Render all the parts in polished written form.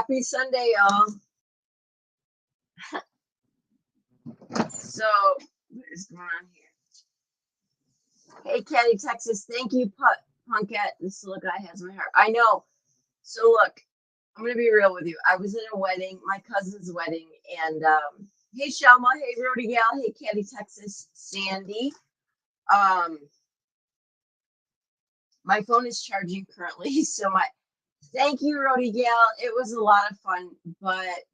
Happy Sunday, y'all. So, what is going on here? Hey, Caddy, Texas. Thank you, Punkette. This little guy has my heart. I know. So, look, I'm going to be real with you. I was at a wedding, my cousin's wedding, and hey, Shelma. Hey, Rody Gal. Hey, Caddy, Texas. Sandy. My phone is charging currently, so thank you, Rody Gal. It was a lot of fun, but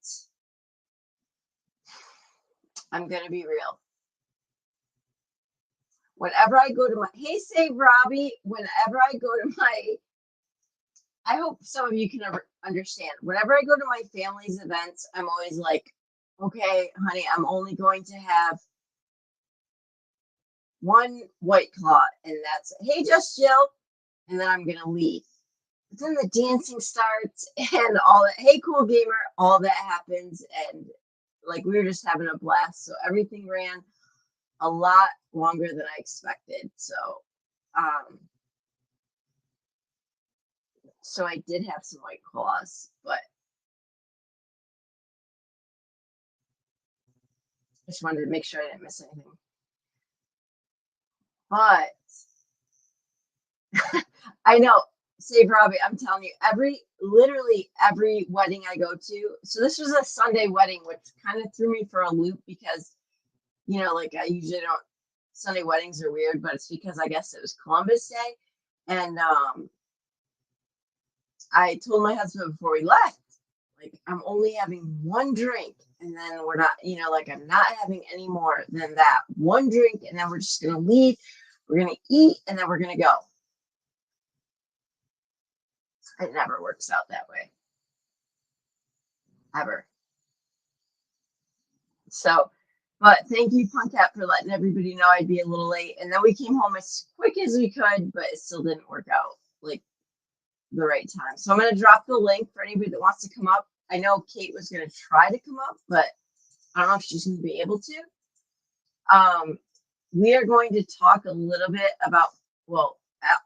I'm going to be real. Whenever I go to my, hey, Save Robbie, whenever I go to my, I hope some of you can understand. Whenever I go to my family's events, I'm always like, okay, honey, I'm only going to have one White Claw, and that's, hey, Just Jill, and then I'm going to leave. But then the dancing starts and all that. Hey, Cool Gamer, all that happens, and like we were just having a blast. So everything ran a lot longer than I expected. So I did have some White Claws, but I just wanted to make sure I didn't miss anything. But I know, Save Robbie, I'm telling you, literally every wedding I go to. So this was a Sunday wedding, which kind of threw me for a loop because, you know, like I usually don't, Sunday weddings are weird, but it's because I guess it was Columbus Day. And I told my husband before we left, like, I'm only having one drink, and then we're not, you know, like I'm not having any more than that one drink, and then we're just going to leave. We're going to eat, and then we're going to go. It never works out that way. Ever. So, but thank you, Punkette, for letting everybody know I'd be a little late. And then we came home as quick as we could, but it still didn't work out like the right time. So I'm going to drop the link for anybody that wants to come up. I know Kate was going to try to come up, but I don't know if she's going to be able to. We are going to talk a little bit about, well,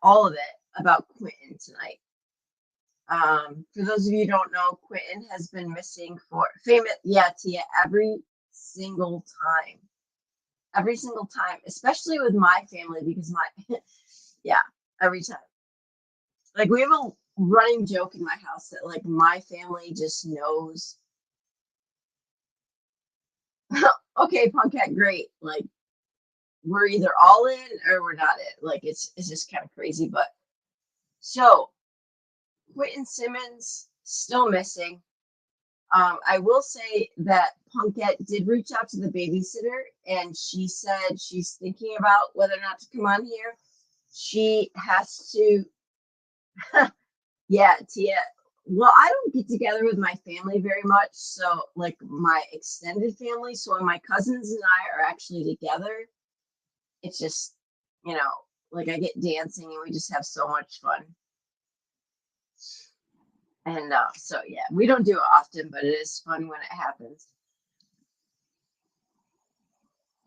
all of it about Quinton tonight. For those of you who don't know, Quinton has been missing for Tia, every single time, especially with my family, because every time. Like, we have a running joke in my house that like my family just knows. Okay, Punkette, great. Like, we're either all in or we're not in. Like, it's just kind of crazy. But so Quinton Simmons still missing. I will say that Punkette did reach out to the babysitter, and she said she's thinking about whether or not to come on here. She has to, yeah, Tia. Well, I don't get together with my family very much, so like my extended family. So when my cousins and I are actually together, it's just, you know, like I get dancing and we just have so much fun. And so, yeah, we don't do it often, but it is fun when it happens.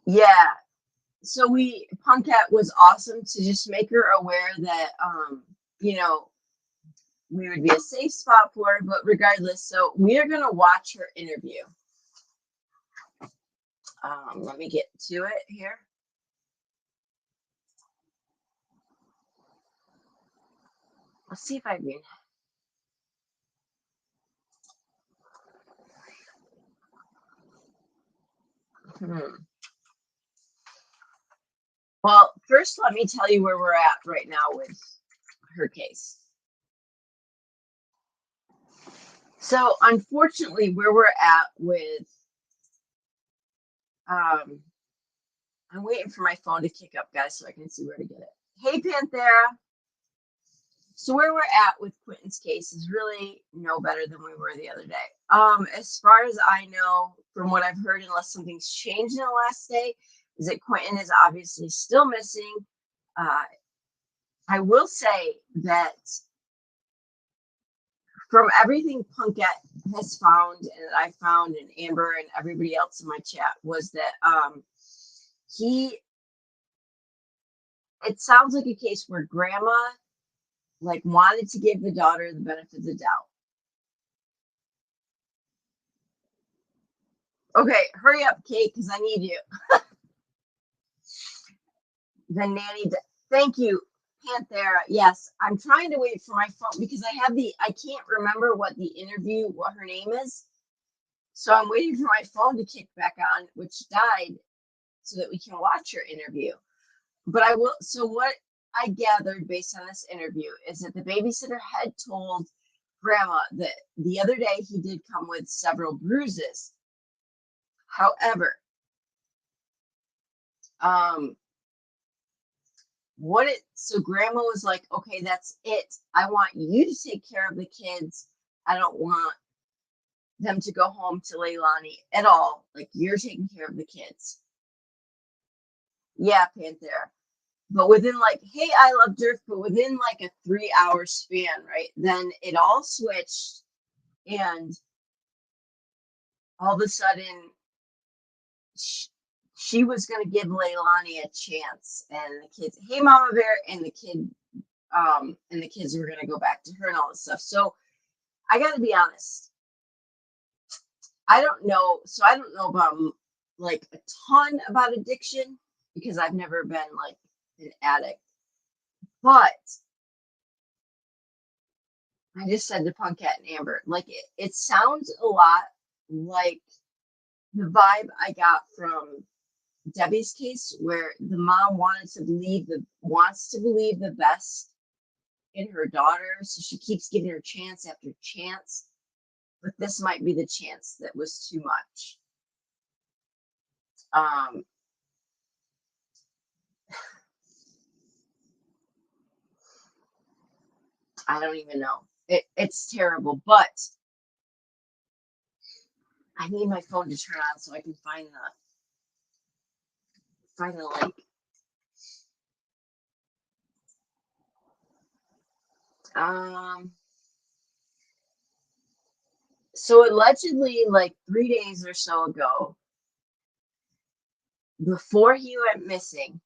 Yeah. So Punkette was awesome to just make her aware that, you know, we would be a safe spot for her, but regardless, so we are going to watch her interview. Let me get to it here. Let's see if I can. Well, first, let me tell you where we're at right now with her case. So, unfortunately, where we're at with, I'm waiting for my phone to kick up, guys, so I can see where to get it. Hey, Panthera. So where we're at with Quinton's case is really no better than we were the other day. As far as I know, from what I've heard, unless something's changed in the last day, is that Quinton is obviously still missing. I will say that from everything Punkette has found, and that I found, and Amber and everybody else in my chat, was that it sounds like a case where grandma like wanted to give the daughter the benefit of the doubt. Okay, hurry up, Kate, because I need you. The nanny. Thank you, Panthera. Yes, I'm trying to wait for my phone because I can't remember what her name is. So I'm waiting for my phone to kick back on, which died, so that we can watch her interview. But I will. So what I gathered based on this interview is that the babysitter had told Grandma that the other day he did come with several bruises. However, so Grandma was like, okay, that's it. I want you to take care of the kids. I don't want them to go home to Leilani at all. Like, you're taking care of the kids. Yeah, Panther. But within like, hey, I love Dirk, but within like a 3-hour span, right? Then it all switched, and all of a sudden, she was going to give Leilani a chance, and the kids, hey, Mama Bear, and the kids were going to go back to her and all this stuff. So I got to be honest. I don't know. So I don't know about like a ton about addiction because I've never been like an addict. But I just said to Punkat and Amber, like it sounds a lot like the vibe I got from Debbie's case, where the mom wants to believe the best in her daughter, so she keeps giving her chance after chance. But this might be the chance that was too much. I don't even know. It's terrible, but I need my phone to turn on so I can find the link. So allegedly, like 3 days or so ago, before he went missing,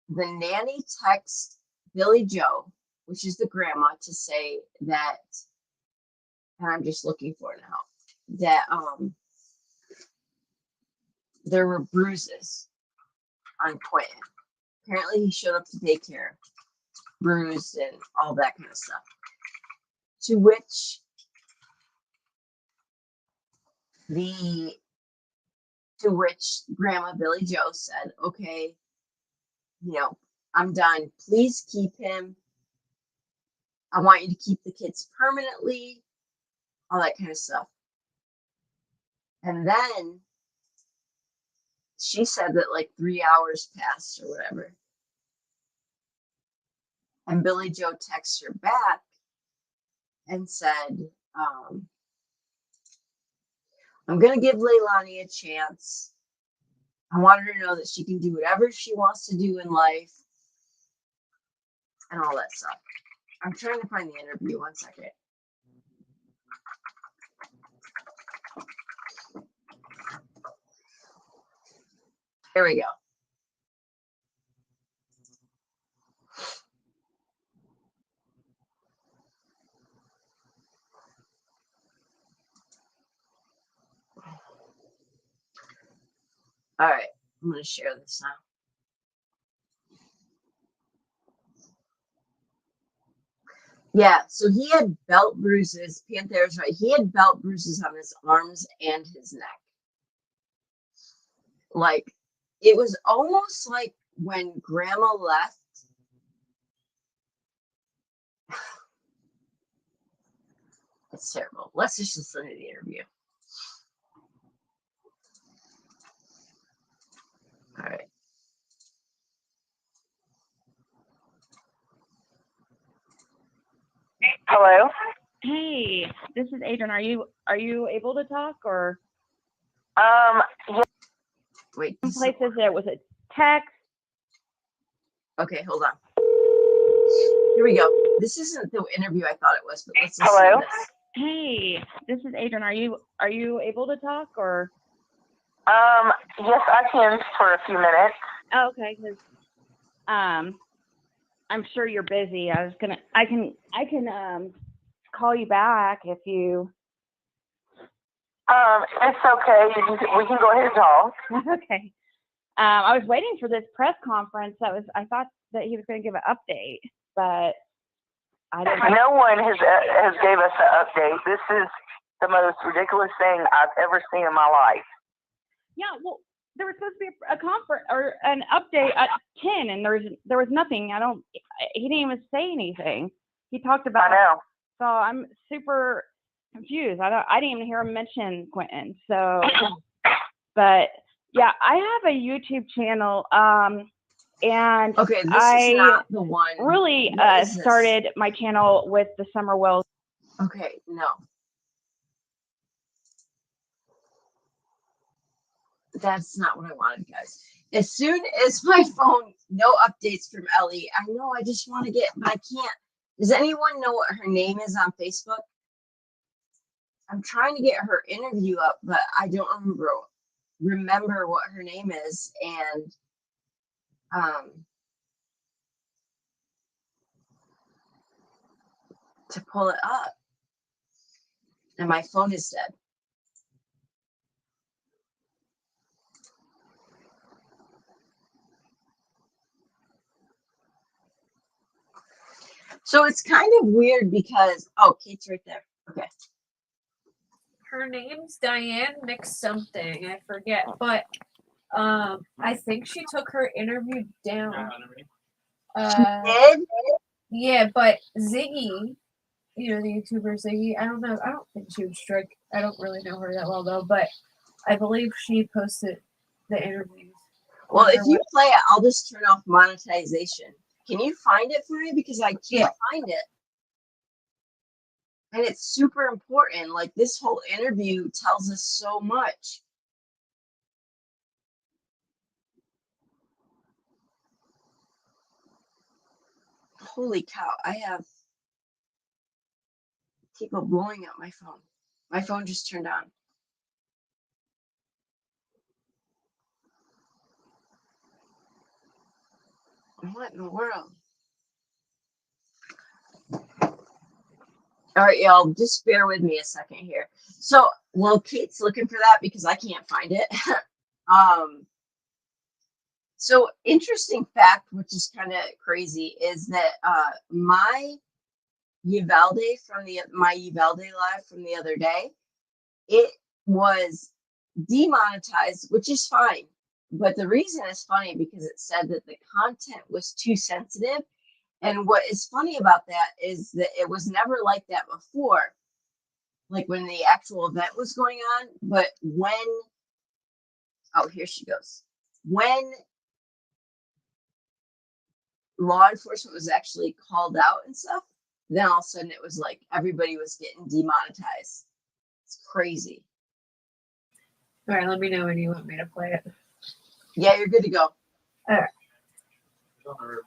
the nanny texted Billy Joe, which is the grandma, to say that, and I'm just looking for it now, that there were bruises on Quinton. Apparently he showed up to daycare bruised and all that kind of stuff. To which Grandma Billy Joe said, okay, I'm done. Please keep him. I want you to keep the kids permanently, all that kind of stuff. And then she said that like 3 hours passed or whatever. And Billy Joe texted her back and said, I'm going to give Leilani a chance. I want her to know that she can do whatever she wants to do in life and all that stuff. I'm trying to find the interview. 1 second. Here we go. All right, I'm going to share this now. Yeah, so he had belt bruises. Panther's right. He had belt bruises on his arms and his neck. Like, it was almost like when Grandma left. It's terrible. Let's just listen to the interview. All right. Hello. Hey, this is Adrian. Are you able to talk or? Yeah. Wait. Some places there was a text. Okay, hold on. Here we go. This isn't the interview I thought it was, but let's listen to this. Hey, this is Adrian. Are you able to talk or? Yes, I can for a few minutes. Oh, okay, because I'm sure you're busy. I can call you back if you. It's okay. We can go ahead and talk. Okay. I was waiting for this press conference. I thought that he was going to give an update, but I didn't. No one has gave us an update. This is the most ridiculous thing I've ever seen in my life. Yeah, well, there was supposed to be a conference or an update at 10, and there was nothing. He didn't even say anything. He talked about. I know. So I'm super confused. I didn't even hear him mention Quinton. So, but yeah, I have a YouTube channel. And Okay, this I is not the one. really started my channel with the Summer Wells. Okay, no. That's not what I wanted, guys. As soon as my phone, no updates from Ellie. I know I just want to get, but I can't. Does anyone know what her name is on Facebook? I'm trying to get her interview up, but I don't remember what her name is, and to pull it up, and my phone is dead. So it's kind of weird because, oh, Kate's right there. Okay. Her name's Diane Mix something, I forget, but I think she took her interview down. She did? Yeah, but Ziggy, you know, the YouTuber Ziggy, I don't think she would strike. I don't really know her that well though, but I believe she posted the interviews. Well, if you play it, I'll just turn off monetization. Can you find it for me? Because I can't find it. And it's super important. Like, this whole interview tells us so much. Holy cow. I have people blowing up my phone. My phone just turned on. What in the world? All right, y'all, just bear with me a second here. So, well, Kate's looking for that because I can't find it. So interesting fact, which is kind of crazy, is that my Uvalde live from the other day, it was demonetized, which is fine. But the reason is funny because it said that the content was too sensitive. And what is funny about that is that it was never like that before, like when the actual event was going on. But when, oh, here she goes. When law enforcement was actually called out and stuff, then all of a sudden it was like everybody was getting demonetized. It's crazy. All right, let me know when you want me to play it. Yeah, you're good to go. All right.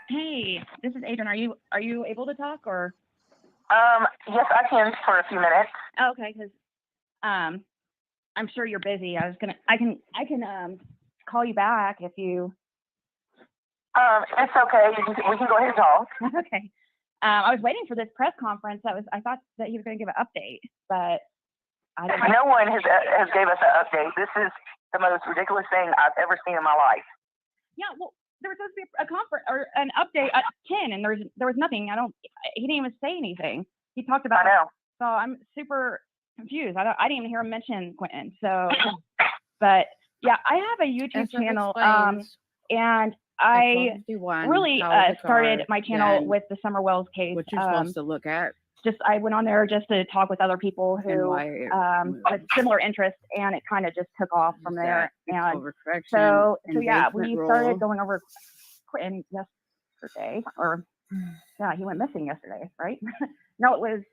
Hey, this is Adrian. Are you able to talk or? Yes, I can for a few minutes. Oh, okay, because I'm sure you're busy. I can call you back if you. It's okay. We can go ahead and talk. Okay. I was waiting for this press conference. I thought that he was going to give an update, but I didn't. No one has gave us an update. This is the most ridiculous thing I've ever seen in my life. Yeah, well, there was supposed to be a conference or an update at 10, and there was nothing. He didn't even say anything. He talked about. I know. So I'm super confused. I didn't even hear him mention Quinton. So, but yeah, I have a YouTube channel, and I really started my channel with the Summer Wells case. What you're supposed to look at. I went on there just to talk with other people who with similar interests, and it kind of just took off from there. And so yeah, we started going over Quinton yesterday, or yeah, he went missing yesterday, right? No, it was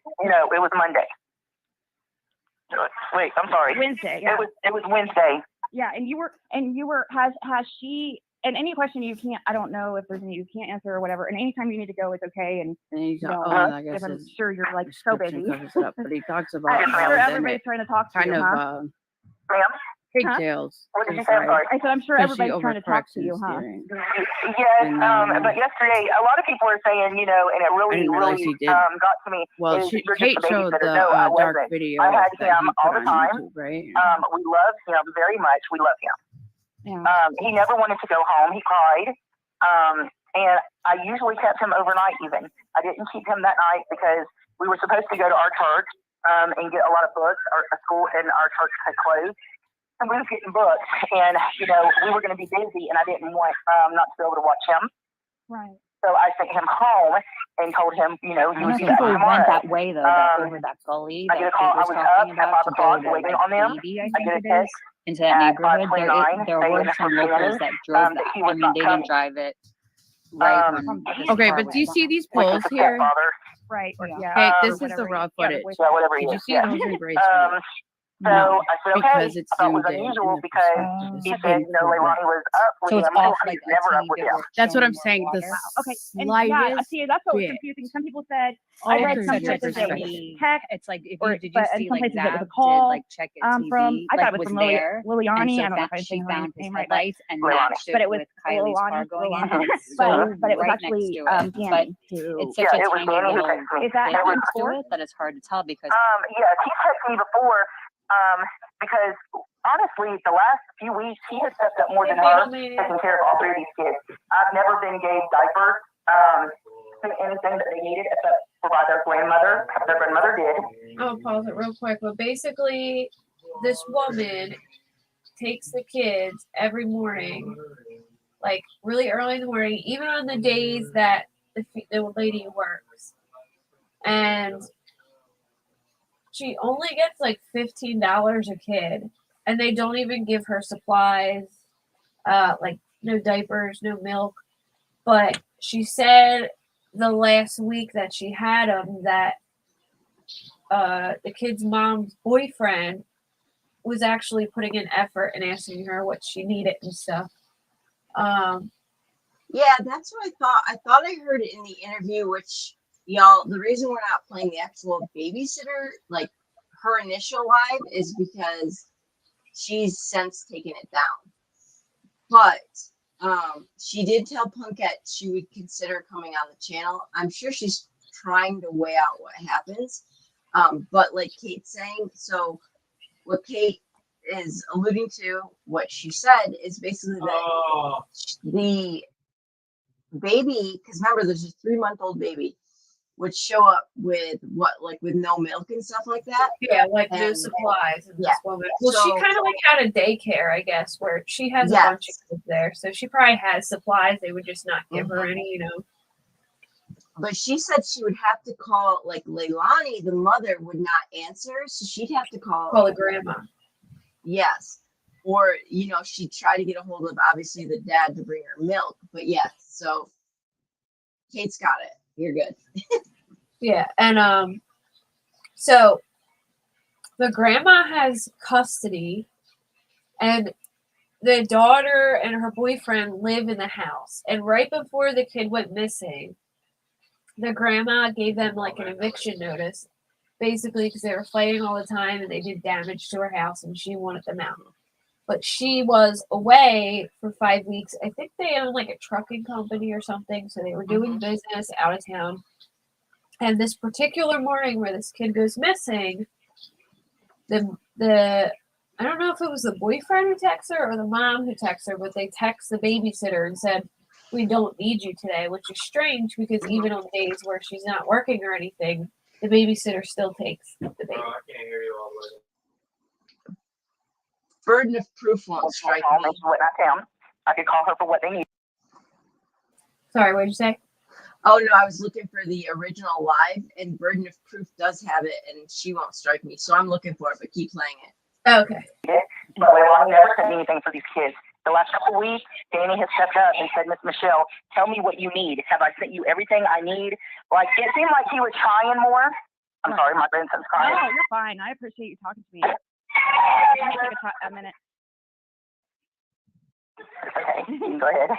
Monday. Wait, I'm sorry. Wednesday. Yeah. It was Wednesday. Yeah, and you were has she. And any question you can't, I don't know if there's any you can't answer or whatever. And anytime you need to go, it's okay. And I guess I'm sure you're like so busy. But he talks about I'm sure everybody's trying to talk to you, huh? Ma'am? Pigtails. What did you say? I'm sorry. I said, I'm sure Because she everybody's trying to talk to you, huh? overcorrects Yes, And, but yesterday, a lot of people are saying, you know, and it I really, didn't realize really she did. got to me. Well, is you're Kate just a showed babysitter. the No, I dark wasn't. video I had that him he all put the on time. YouTube, right? We love him very much. We love him. Yeah. He never wanted to go home. He cried. And I usually kept him overnight even. I didn't keep him that night because we were supposed to go to our church and get a lot of books. Our school and our church had closed. And we were getting books. And, you know, we were going to be busy and I didn't want not to be able to watch him. Right. So I sent him home and told him, you know, he would be back People tomorrow. went that way though, that over that gully I that get a call. I Kate was was talking up at about 5 to go o'clock to waiting like on them. Baby, I I get think a it is, text into that at neighborhood. 5:29 There saying were that some for locals Danny, that drove that that. he I was mean, not they coming. didn't drive it right when his Okay, car but do you went see down. these Which is polls the here? stepfather. Right. Yeah. Yeah. Hey, or this is the whatever raw he- footage. yeah, Yeah, whatever he Did you is. see Yeah. those embrace videos? So No, I said, okay. because it's I thought it was zoomed in unusual and the because perspective he is said, you know, Leilani was up with So him. it's off Leilani's like a never up teeny with bit him. where it's That's what showing I'm more saying. The water. Okay. And yeah, slightest see, that's what was bit. confusing. Some people said I read some Altered places your it was perspective. text. It's like if Or- you did but you in see some like places it was that a call, did like check it TV from I thought like it was was from there and Liliani. so I don't know if that I'm she saying her found his name right, but headlights and Leilani. matched it but it was with Kylie's car Lilani, going in. Lilani. And it's but so it was right actually next to it. But Danny who it's such Yeah, a it was tiny Danny who little texted me. is that thing It was next to before? it that it's hard to tell because Yes, he texted me before, because honestly, the last few weeks, he has stepped up more than her, taking care of all three of these kids. I've never been gave diapers, anything that they needed except provide their grandmother. Their grandmother did. I'll pause it real quick. But basically, this woman takes the kids every morning, like really early in the morning, even on the days that the lady works. And she only gets like $15 a kid. And they don't even give her supplies, like no diapers, no milk. But she said the last week that she had them that the kid's mom's boyfriend was actually putting in effort and asking her what she needed and stuff. Yeah, that's what I thought. I thought I heard it in the interview, which y'all, the reason we're not playing the actual babysitter, like her initial live, is because she's since taken it down. But she did tell Punkette she would consider coming on the channel. I'm sure she's trying to weigh out what happens. But like Kate's saying, so what Kate is alluding to, what she said is basically that the baby, because remember, there's a 3-month-old baby, would show up with with no milk and stuff like that. Yeah, like no And- supplies. And yeah. this woman. Well, So- she kind of like had a daycare, I guess, where she has a Yes. bunch of kids there. So she probably has supplies. They would just not give her any, you know. But she said she would have to call, like Leilani, the mother, would not answer, so she'd have to call Call the grandma. Yes. Or, she'd try to get a hold of, obviously, the dad to bring her milk. But yes, so Kate's got it. You're good. Yeah, and so the grandma has custody, and the daughter and her boyfriend live in the house. And right before the kid went missing, the grandma gave them like an eviction notice, basically because they were fighting all the time and they did damage to her house, and she wanted them out. But she was away for 5 weeks. I think they own like a trucking company or something, so they were doing business out of town. And this particular morning where this kid goes missing, the I don't know if it was the boyfriend who texted her or the mom who texted her, but they text the babysitter and said, "We don't need you today," which is strange because even on days where she's not working or anything, the babysitter still takes the baby. I can't hear you all the way. Burden of proof won't strike Call me. me, she went out of town. I could call her for what they need. Sorry, what did you say? Oh, no, I was looking for the original live, and Burden of Proof does have it, and she won't strike me. So I'm looking for it, but keep playing it. Okay. But Leilani never sent me anything for these kids. The last couple of weeks, Danny has stepped up and said, "Miss Michelle, tell me what you need. Have I sent you everything I need?" Like, it seemed like he was trying more. I'm sorry, my grandson's crying. Oh, you're fine. I appreciate you talking to me. Let me take a minute. Okay, you can go ahead.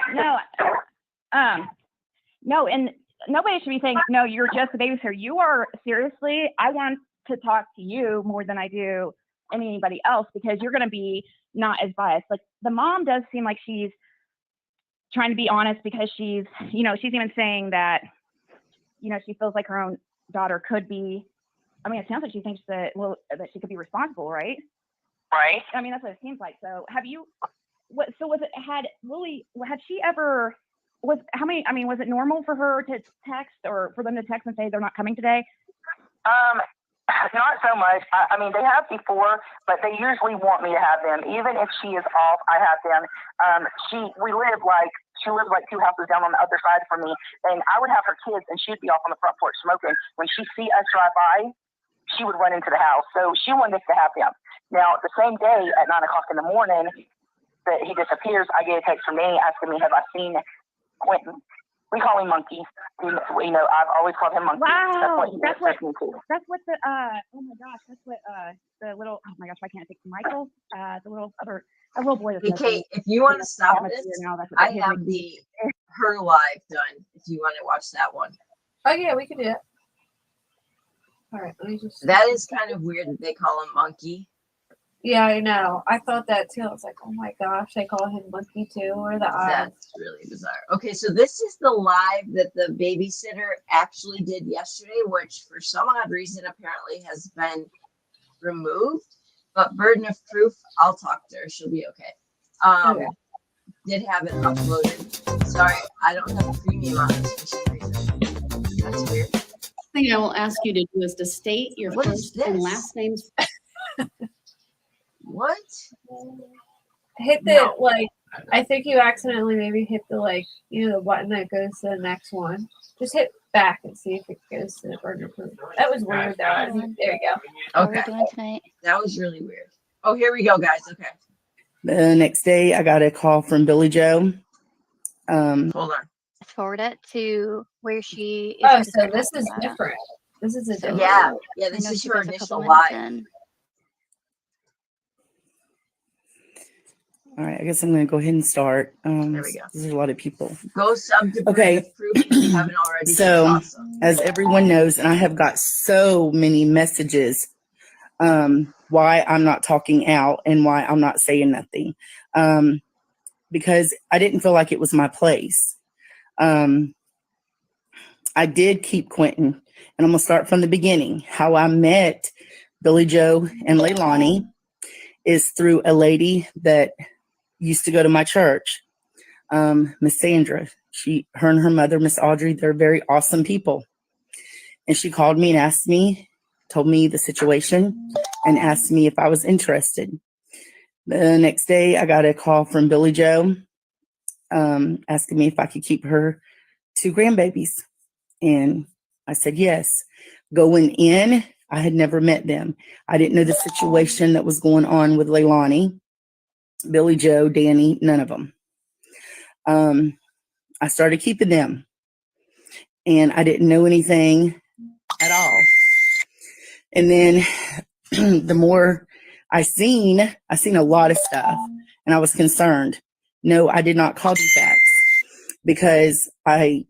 No, and nobody should be saying, no, you're just a babysitter. You are, seriously, I want to talk to you more than I do anybody else, because you're going to be not as biased. Like the mom does seem like she's trying to be honest, because she's even saying that, she feels like her own daughter could be, I mean, it sounds like she thinks that she could be responsible, right? Right. I mean, that's what it seems like. So was it normal for her to text, or for them to text and say they're not coming today? Not so much. I mean, they have before, but they usually want me to have them. Even if she is off, I have them. She lives like 2 houses down on the other side from me, and I would have her kids, and she'd be off on the front porch smoking. When she see us drive by, she would run into the house. So she wanted us to have them. Now, the same day at 9 o'clock in the morning that he disappears, I get a text from me asking me, have I seen Quinton? We call him Monkey. I've always called him Monkey. Wow. That's what he That's what the, oh my gosh, that's what the little, oh my gosh, I can't think, Michael, the little boy. Hey, Kate, if you want to stop this, I have her live done. If you want to watch that one. Oh yeah, we can do it. All right, let me just. That is kind of weird that they call him Monkey. Yeah, I know. I thought that too. I was like, oh my gosh, they call him Monkey too, or the eyes. That's really bizarre. Okay, so this is the live that the babysitter actually did yesterday, which for some odd reason apparently has been removed. But burden of proof, I'll talk to her. She'll be okay. Okay. Did have it uploaded. Sorry, I don't have a premium on this for some reason. That's weird. The thing I will ask you to do is to state your What first is and this? last names. What? Hit the No. I think you accidentally maybe hit the the button that goes to the next one. Just hit back and see if it goes to the burden of proof. That was weird though. There you go. What are we Okay, doing tonight? that was really weird. Oh, here we go, guys. Okay, The next day, I got a call from Billy Joe. hold on. Forward it to where she is. Oh, so this is different. This is a different. Yeah, I this know is she her was a couple initial minutes live. in. All right, I guess I'm going to go ahead and start. There we go. There's a lot of people. Go sub to Okay. burden of proof if you haven't already. So, That's awesome. as everyone knows, and I have got so many messages, why I'm not talking out and why I'm not saying nothing, because I didn't feel like it was my place. I did keep Quinton, and I'm going to start from the beginning. How I met Billy Joe and Leilani is through a lady that used to go to my church, Miss Sandra. Her and her mother, Miss Audrey, they're very awesome people. And she called me and asked me, told me the situation, and asked me if I was interested. The next day, I got a call from Billy Joe, asking me if I could keep her 2 grandbabies. And I said yes. Going in, I had never met them. I didn't know the situation that was going on with Leilani, Billy Joe, Danny, none of them. I started keeping them, and I didn't know anything at all. And then the more I seen a lot of stuff, and I was concerned. No, I did not call DFACS because I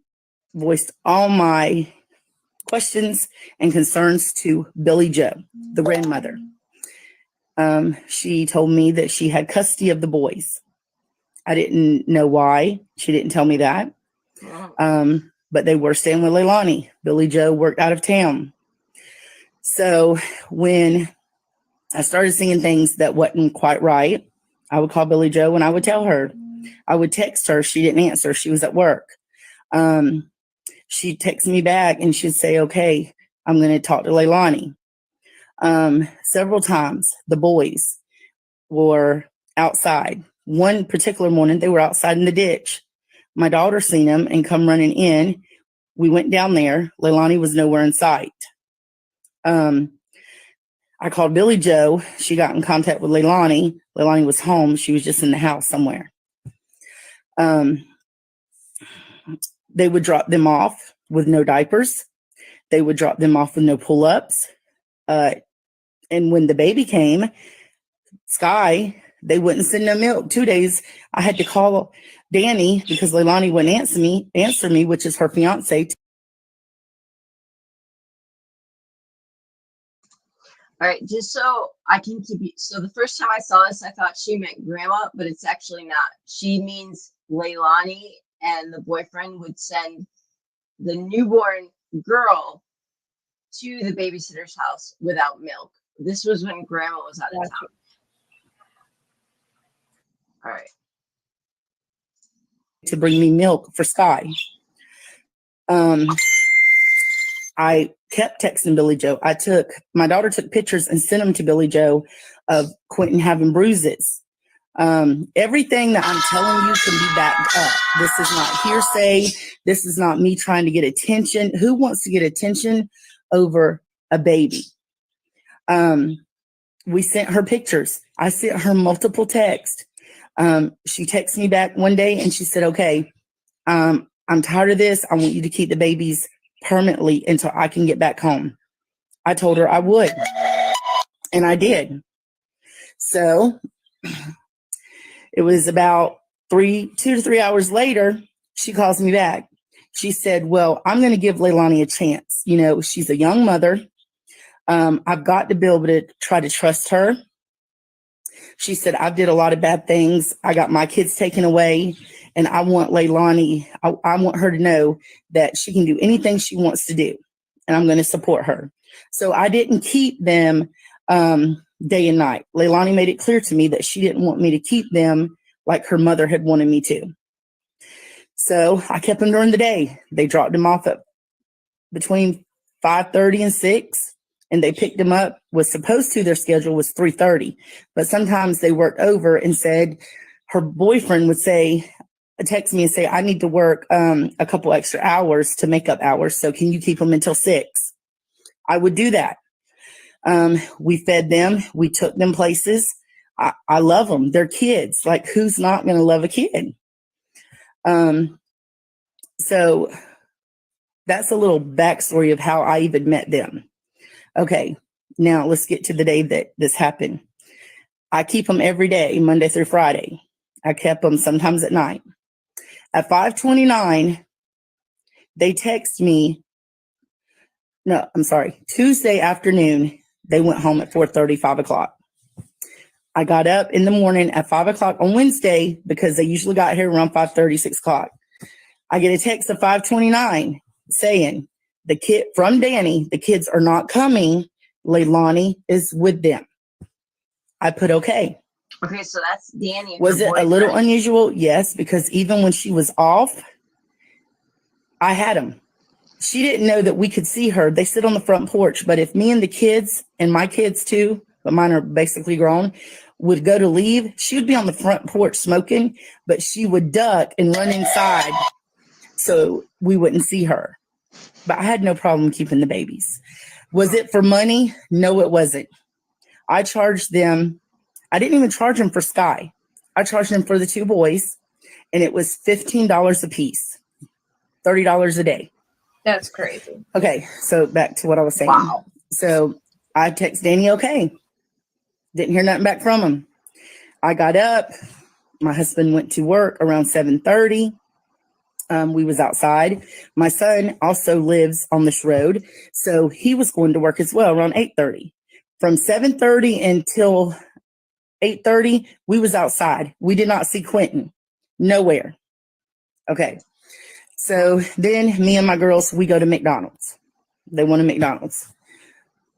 voiced all my questions and concerns to Billy Joe, the grandmother. She told me that she had custody of the boys. I didn't know why. She didn't tell me that. But they were staying with Leilani. Billy Joe worked out of town. So when I started seeing things that wasn't quite right, I would call Billy Joe and I would tell her. I would text her. She didn't answer. She was at work. She'd text me back and she'd say, okay, I'm going to talk to Leilani. Several times the boys were outside. One particular morning, they were outside in the ditch. My daughter seen them and come running in. We went down there. Leilani was nowhere in sight. I called Billy Joe. She got in contact with Leilani. Leilani was home. She was just in the house somewhere. They would drop them off with no diapers. They would drop them off with no pull-ups. And when the baby came, Sky, they wouldn't send no milk. 2 days, I had to call Danny because Leilani wouldn't answer me, which is her fiance. All right, just so I can keep you. So the first time I saw this, I thought she meant grandma, but it's actually not. She means Leilani, and the boyfriend would send the newborn girl to the babysitter's house without milk. This was when grandma was out of town. All right. To bring me milk for Sky. I kept texting Billy Joe. My daughter took pictures and sent them to Billy Joe of Quinton having bruises. Everything that I'm telling you can be backed up. This is not hearsay. This is not me trying to get attention. Who wants to get attention over a baby? We sent her pictures. I sent her multiple texts. She texted me back one day and she said, okay, I'm tired of this. I want you to keep the babies permanently until I can get back home. I told her I would, and I did. So it was about 2 to 3 hours later, she calls me back. She said, well, I'm going to give Leilani a chance. You know, she's a young mother. I've got to be able to try to trust her. She said, I did a lot of bad things. I got my kids taken away, and I want Leilani, I want her to know that she can do anything she wants to do, and I'm going to support her. So I didn't keep them day and night. Leilani made it clear to me that she didn't want me to keep them like her mother had wanted me to. So I kept them during the day. They dropped them off at between 5:30 and 6. And they picked them up, their schedule was 3:30. But sometimes they worked over and said, her boyfriend would text me and say, I need to work a couple extra hours to make up hours. So can you keep them until 6? I would do that. We fed them. We took them places. I love them. They're kids. Like, who's not going to love a kid? So that's a little backstory of how I even met them. Okay, now let's get to the day that this happened. I keep them every day, Monday through Friday. I kept them sometimes at night. At 5:29, they text me. No, I'm sorry. Tuesday afternoon, they went home at 4:30, 5 o'clock. I got up in the morning at 5 o'clock on Wednesday because they usually got here around 5:30, 6 o'clock. I get a text at 5:29 saying, the kid from Danny, the kids are not coming. Leilani is with them. I put okay. Okay, so that's Danny. Was it a little unusual? Yes, because even when she was off, I had them. She didn't know that we could see her. They sit on the front porch. But if me and the kids, and my kids too, but mine are basically grown, would go to leave, she would be on the front porch smoking, but she would duck and run inside so we wouldn't see her. But I had no problem keeping the babies. Was it for money? No, it wasn't. I charged them. I didn't even charge them for Sky. I charged them for the 2 boys, and it was $15 a piece, $30 a day. That's crazy. Okay, so back to what I was saying. Wow. So I text Danny, okay. Didn't hear nothing back from him. I got up. My husband went to work around 7:30. We was outside. My son also lives on this road, so he was going to work as well around 8:30. From 7:30 until 8:30, we was outside. We did not see Quinton. Nowhere. Okay. So then me and my girls, we go to McDonald's. They wanted McDonald's.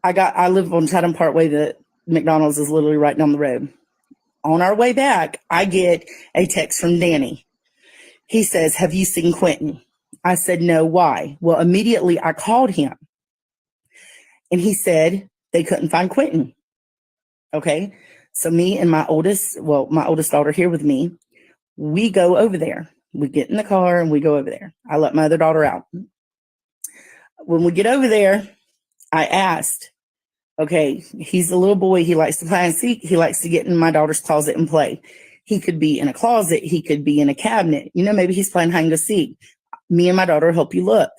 I live on Chatham Parkway. The McDonald's is literally right down the road. On our way back, I get a text from Danny. He says, have you seen Quinton? I said, no, why? Well, immediately I called him. And he said they couldn't find Quinton. Okay. So me and my oldest daughter here with me, we go over there. We get in the car and we go over there. I let my other daughter out. When we get over there, I asked, okay, he's a little boy. He likes to play and seek. He likes to get in my daughter's closet and play. He could be in a closet. He could be in a cabinet. You know, maybe he's playing hide and go seek. Me and my daughter help you look.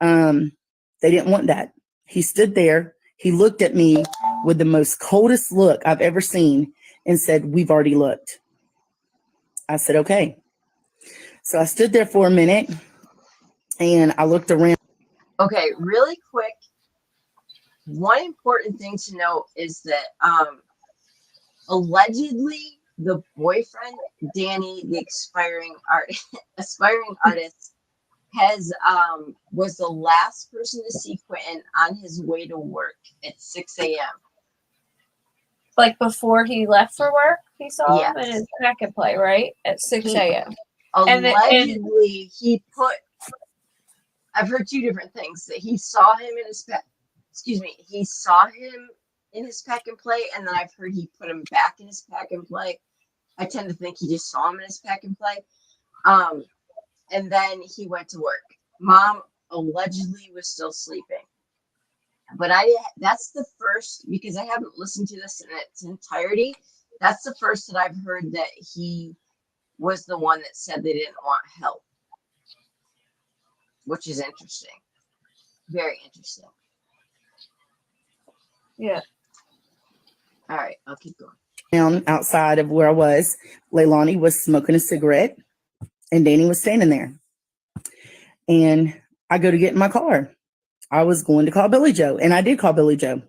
They didn't want that. He stood there. He looked at me with the most coldest look I've ever seen and said, we've already looked. I said, okay. So I stood there for a minute and I looked around. Okay, really quick. one important thing to note is that allegedly the boyfriend, Danny, the aspiring artist, has was the last person to see Quinton on his way to work at 6 a.m. Like before he left for work, he saw him in Yes. his pack and play, right? At 6 a.m. Allegedly, he put. I've heard two different things, that he saw him in his pack. Excuse me. He saw him in his pack and play, and then I've heard he put him back in his pack and play. I tend to think he just saw him in his pack and play. And then he went to work. Mom allegedly was still sleeping. But that's the first, because I haven't listened to this in its entirety. That's the first that I've heard that he was the one that said they didn't want help, which is interesting. Very interesting. Yeah. All right, I'll keep going. Down outside of where I was, Leilani was smoking a cigarette and Danny was standing there. And I go to get in my car. I was going to call Billy Joe, and I did call Billy Joe.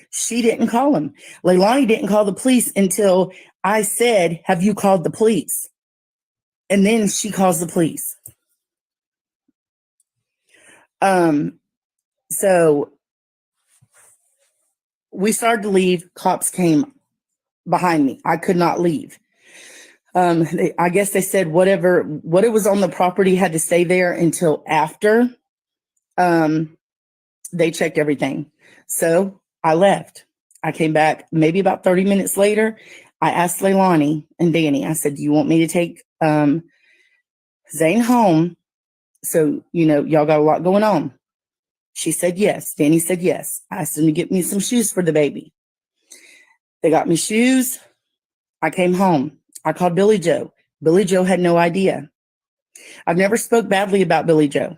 She didn't call him. Leilani didn't call the police until I said, "Have you called the police?" And then she calls the police. So we started to leave. Cops came behind me. I could not leave. I guess they said what it was on the property had to stay there until after they checked everything. So I left. I came back maybe about 30 minutes later. I asked Leilani and Danny, I said, "Do you want me to take Zane home? So, y'all got a lot going on." She said yes. Danny said yes. I asked them to get me some shoes for the baby. They got me shoes. I came home. I called Billy Joe. Billy Joe had no idea. I've never spoke badly about Billy Joe.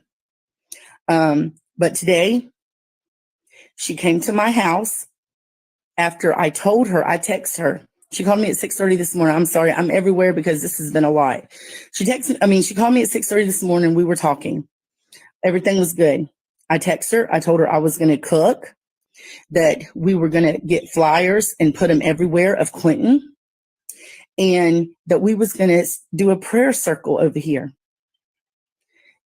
But today, she came to my house after I told her, I texted her. She called me at 6:30 this morning. I'm sorry, I'm everywhere because this has been a lot. She called me at 6:30 this morning. We were talking. Everything was good. I texted her. I told her I was going to cook, that we were going to get flyers and put them everywhere of Quinton, and that we was going to do a prayer circle over here.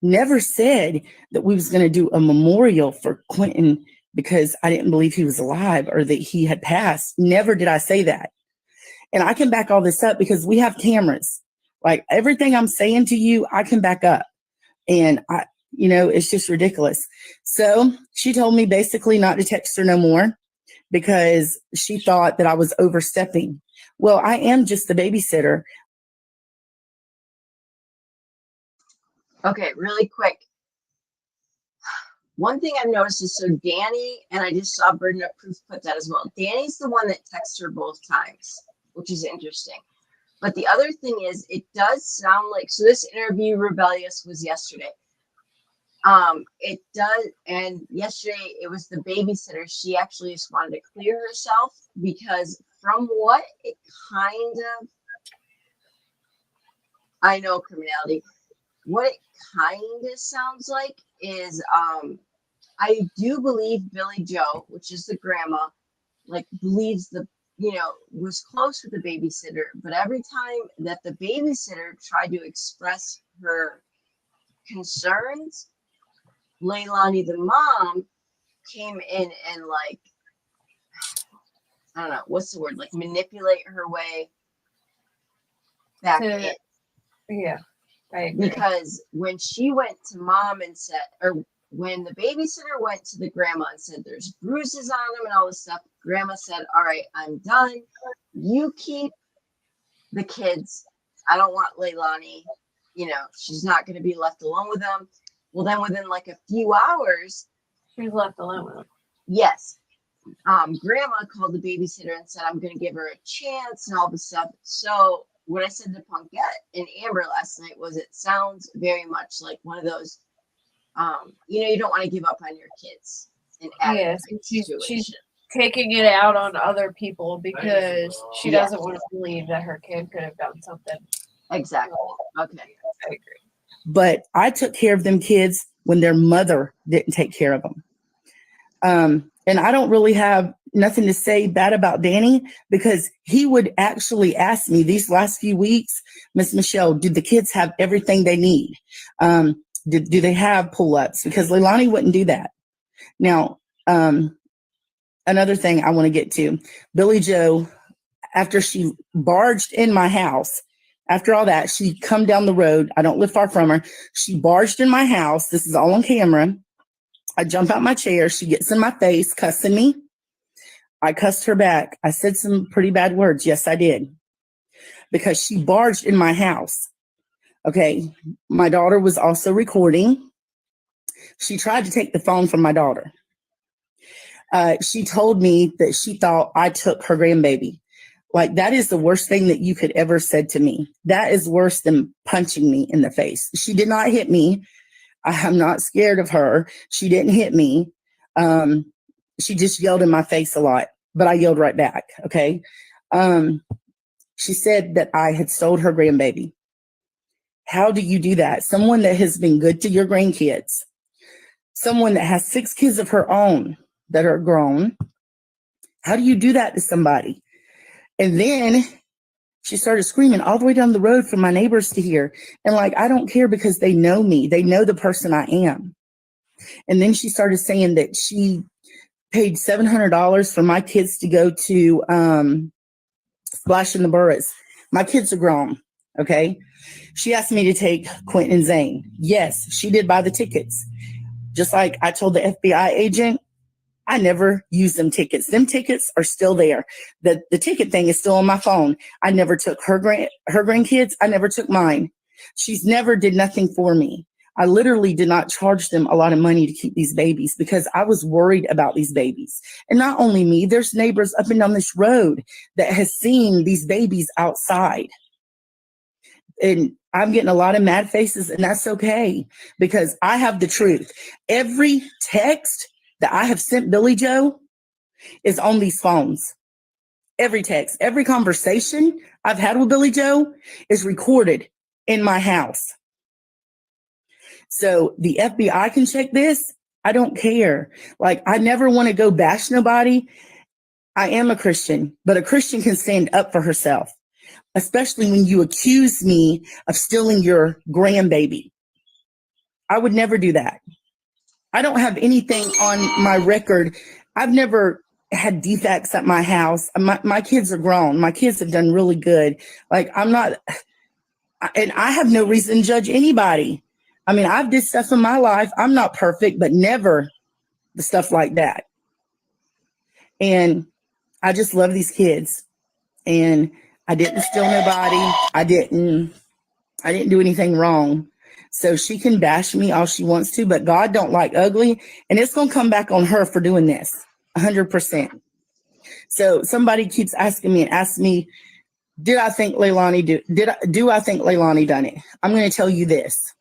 Never said that we was going to do a memorial for Quinton because I didn't believe he was alive or that he had passed. Never did I say that. And I can back all this up because we have cameras. Like everything I'm saying to you, I can back up. And it's just ridiculous. So she told me basically not to text her no more because she thought that I was overstepping. Well, I am just the babysitter. Okay, really quick. One thing I've noticed is, so Danny, and I just saw Burden of Proof put that as well. Danny's the one that texted her both times, which is interesting. But the other thing is, it does sound like, so this interview, Rebellious, was yesterday. It does, and yesterday it was the babysitter. She actually just wanted to clear herself because from what it kind of, I know criminality, what it kind of sounds like is, I do believe Billy Joe, which is the grandma, believes was close with the babysitter, but every time that the babysitter tried to express her concerns, Leilani, the mom, came in and I don't know, what's the word, manipulate her way back in. Yeah, I agree. Because when she went to mom and said, or when the babysitter went to the grandma and said there's bruises on him and all this stuff, grandma said, "All right, I'm done. You keep the kids. I don't want Leilani. She's not going to be left alone with them." Well, then within a few hours, she's left alone with them. Yes. Grandma called the babysitter and said, "I'm going to give her a chance," and all this stuff. So what I said to Punkette and Amber last night was, it sounds very much like one of those, you don't want to give up on your kids. Yes, she's taking it out on other people because she doesn't want to believe that her kid could have done something. Exactly. Okay. I agree. But I took care of them kids when their mother didn't take care of them. And I don't really have nothing to say bad about Danny, because he would actually ask me these last few weeks, Miss Michelle, do the kids have everything they need? Do they have pull-ups? Because Leilani wouldn't do that. Now, another thing I want to get to, Billy Joe, after she barged in my house, after all that, she come down the road. I don't live far from her. She barged in my house. This is all on camera. I jump out my chair. She gets in my face, cussing me. I cussed her back. I said some pretty bad words. Yes, I did. Because she barged in my house. Okay. My daughter was also recording. She tried to take the phone from my daughter. She told me that she thought I took her grandbaby. Like, that is the worst thing that you could ever said to me. That is worse than punching me in the face. She did not hit me. I'm not scared of her. She didn't hit me. She just yelled in my face a lot, but I yelled right back. Okay. She said that I had stole her grandbaby. How do you do that? Someone that has been good to your grandkids, someone that has 6 kids of her own that are grown. How do you do that to somebody? And then she started screaming all the way down the road for my neighbors to hear. And like, I don't care, because they know me. They know the person I am. And then she started saying that she paid $700 for my kids to go to Splash in the Burris. My kids are grown. Okay. She asked me to take Quinton and Zane. Yes, she did buy the tickets. Just like I told the FBI agent, I never use them tickets. Them tickets are still there. The ticket thing is still on my phone. I never took her grandkids. I never took mine. She's never did nothing for me. I literally did not charge them a lot of money to keep these babies, because I was worried about these babies. And not only me, there's neighbors up and down this road that has seen these babies outside. And I'm getting a lot of mad faces, and that's okay, because I have the truth. Every text that I have sent Billy Joe is on these phones. Every text, every conversation I've had with Billy Joe is recorded in my house. So the FBI can check this. I don't care. Like, I never want to go bash nobody. I am a Christian, but a Christian can stand up for herself, especially when you accuse me of stealing your grandbaby. I would never do that. I don't have anything on my record. I've never had defects at my house. My kids are grown. My kids have done really good. Like, I'm not, and I have no reason to judge anybody. I mean, I've did stuff in my life. I'm not perfect, but never the stuff like that. And I just love these kids. And I didn't steal nobody. I didn't do anything wrong. So she can bash me all she wants to, but God don't like ugly, and it's going to come back on her for doing this 100%. So somebody keeps asking me, do I think Leilani done it? I'm going to tell you this,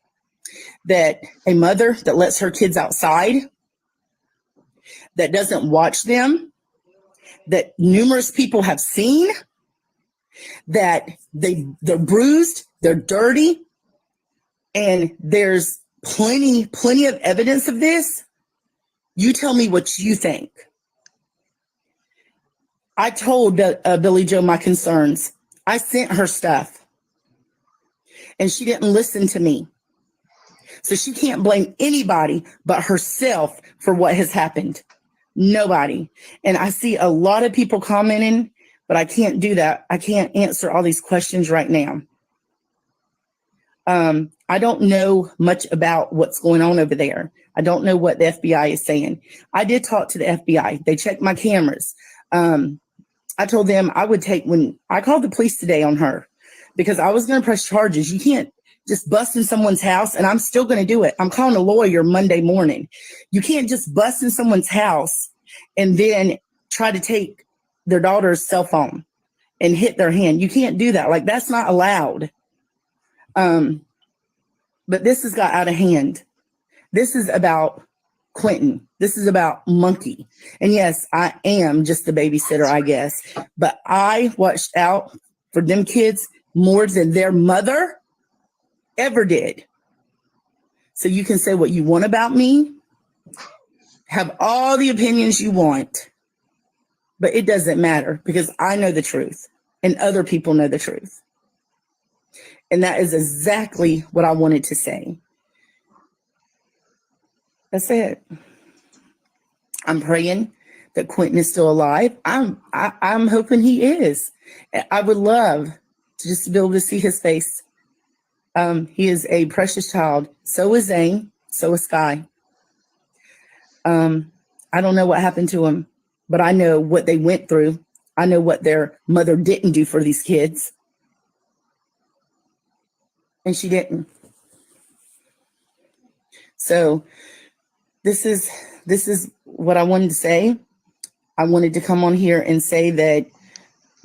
that a mother that lets her kids outside, that doesn't watch them, that numerous people have seen, that they're bruised, they're dirty, and there's plenty of evidence of this. You tell me what you think. I told Billy Joe my concerns. I sent her stuff, and she didn't listen to me. So she can't blame anybody but herself for what has happened. Nobody. And I see a lot of people commenting, but I can't do that. I can't answer all these questions right now. I don't know much about what's going on over there. I don't know what the FBI is saying. I did talk to the FBI. They checked my cameras. I told them I would when I called the police today on her, because I was going to press charges. You can't just bust in someone's house, and I'm still going to do it. I'm calling a lawyer Monday morning. You can't just bust in someone's house and then try to take their daughter's cell phone and hit their hand. You can't do that. Like, that's not allowed. But this has got out of hand. This is about Quinton. This is about Monkey. And yes, I am just a babysitter, I guess. But I watched out for them kids more than their mother ever did. So you can say what you want about me, have all the opinions you want, but it doesn't matter because I know the truth and other people know the truth. And that is exactly what I wanted to say. That's it. I'm praying that Quinton is still alive. I'm hoping he is. I would love to just be able to see his face. He is a precious child. So is Zane. So is Sky. I don't know what happened to him, but I know what they went through. I know what their mother didn't do for these kids. And she didn't. So this is what I wanted to say. I wanted to come on here and say that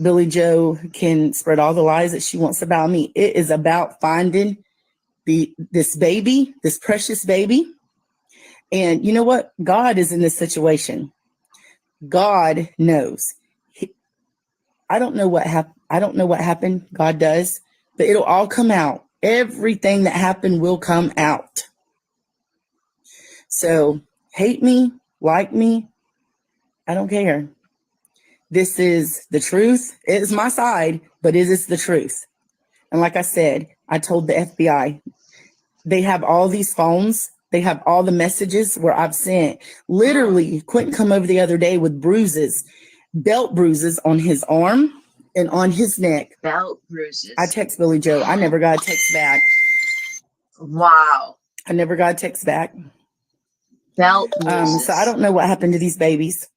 Billy Joe can spread all the lies that she wants about me. It is about finding this baby, this precious baby. And you know what? God is in this situation. God knows. I don't know what happened. God does, but it'll all come out. Everything that happened will come out. So hate me, like me, I don't care. This is the truth. It is my side, but it is the truth. And like I said, I told the FBI, they have all these phones. They have all the messages where I've sent. Literally, Quinton come over the other day with bruises, belt bruises on his arm and on his neck. Belt bruises. I text Billy Joe. I never got a text back. Wow. I never got a text back. Belt bruises. So I don't know what happened to these babies.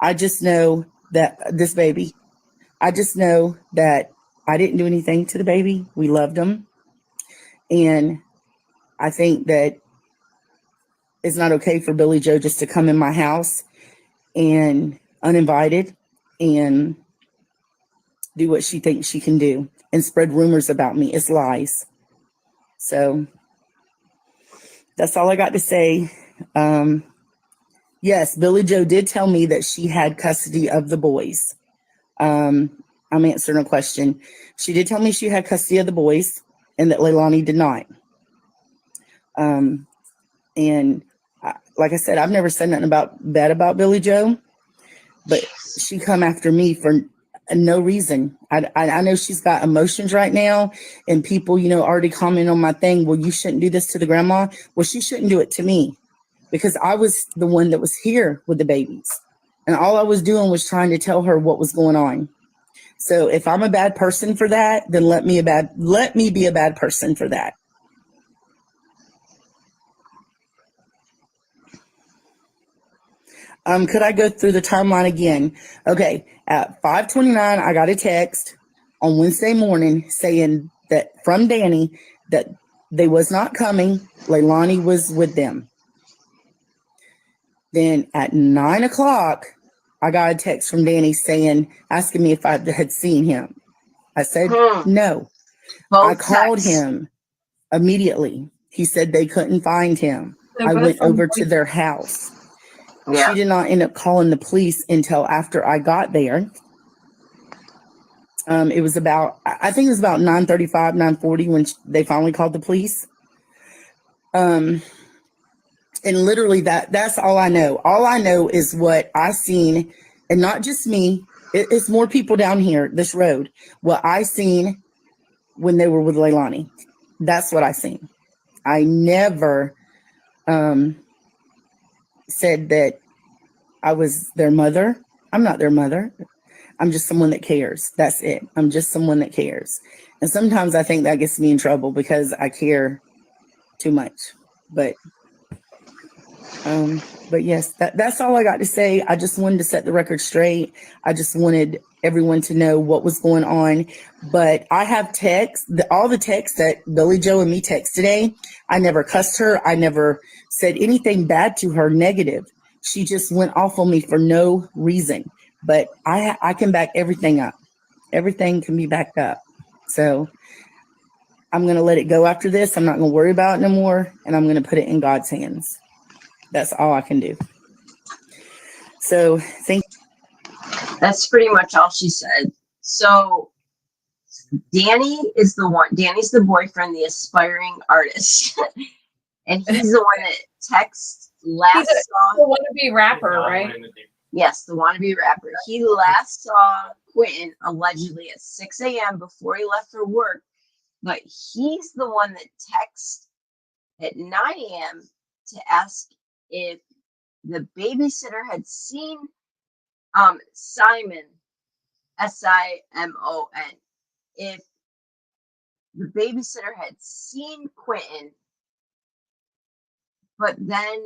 I just know that this baby, I just know that I didn't do anything to the baby. We loved him. And I think that it's not okay for Billy Joe just to come in my house and uninvited and do what she thinks she can do and spread rumors about me. It's lies. So that's all I got to say. Yes, Billy Joe did tell me that she had custody of the boys. I'm answering a question. She did tell me she had custody of the boys and that Leilani did not. And like I said, I've never said nothing bad about Billy Joe, but she come after me for no reason. I know she's got emotions right now and people, already comment on my thing. Well, you shouldn't do this to the grandma. Well, she shouldn't do it to me because I was the one that was here with the babies. And all I was doing was trying to tell her what was going on. So if I'm a bad person for that, then let me be a bad person for that. Could I go through the timeline again? Okay, at 5:29, I got a text on Wednesday morning saying that from Danny that they was not coming. Leilani was with them. Then at 9 o'clock, I got a text from Danny asking me if I had seen him. I said no. I called him immediately. He said they couldn't find him. I went over to their house. Yeah. She did not end up calling the police until after I got there. It was about 9:35, 9:40 when they finally called the police. And literally that's all I know. All I know is what I seen, and not just me. It's more people down here, this road. What I seen when they were with Leilani. That's what I seen. I never said that I was their mother. I'm not their mother. I'm just someone that cares. That's it. I'm just someone that cares. And sometimes I think that gets me in trouble because I care too much. But yes, that's all I got to say. I just wanted to set the record straight. I just wanted everyone to know what was going on. But I have texts, all the texts that Billy Joe and me text today. I never cussed her. I never said anything bad to her, negative. She just went off on me for no reason. But I can back everything up. Everything can be backed up. So I'm going to let it go after this. I'm not going to worry about it no more. And I'm going to put it in God's hands. That's all I can do. So that's pretty much all she said. So Danny's the boyfriend, the aspiring artist. And he's the one that texts last saw The wannabe rapper, right? yes, the wannabe rapper. He last saw Quinton allegedly at 6 a.m. before he left for work, but he's the one that texted at 9 a.m. to ask if the babysitter had seen Simon, Simon, if the babysitter had seen Quinton, but then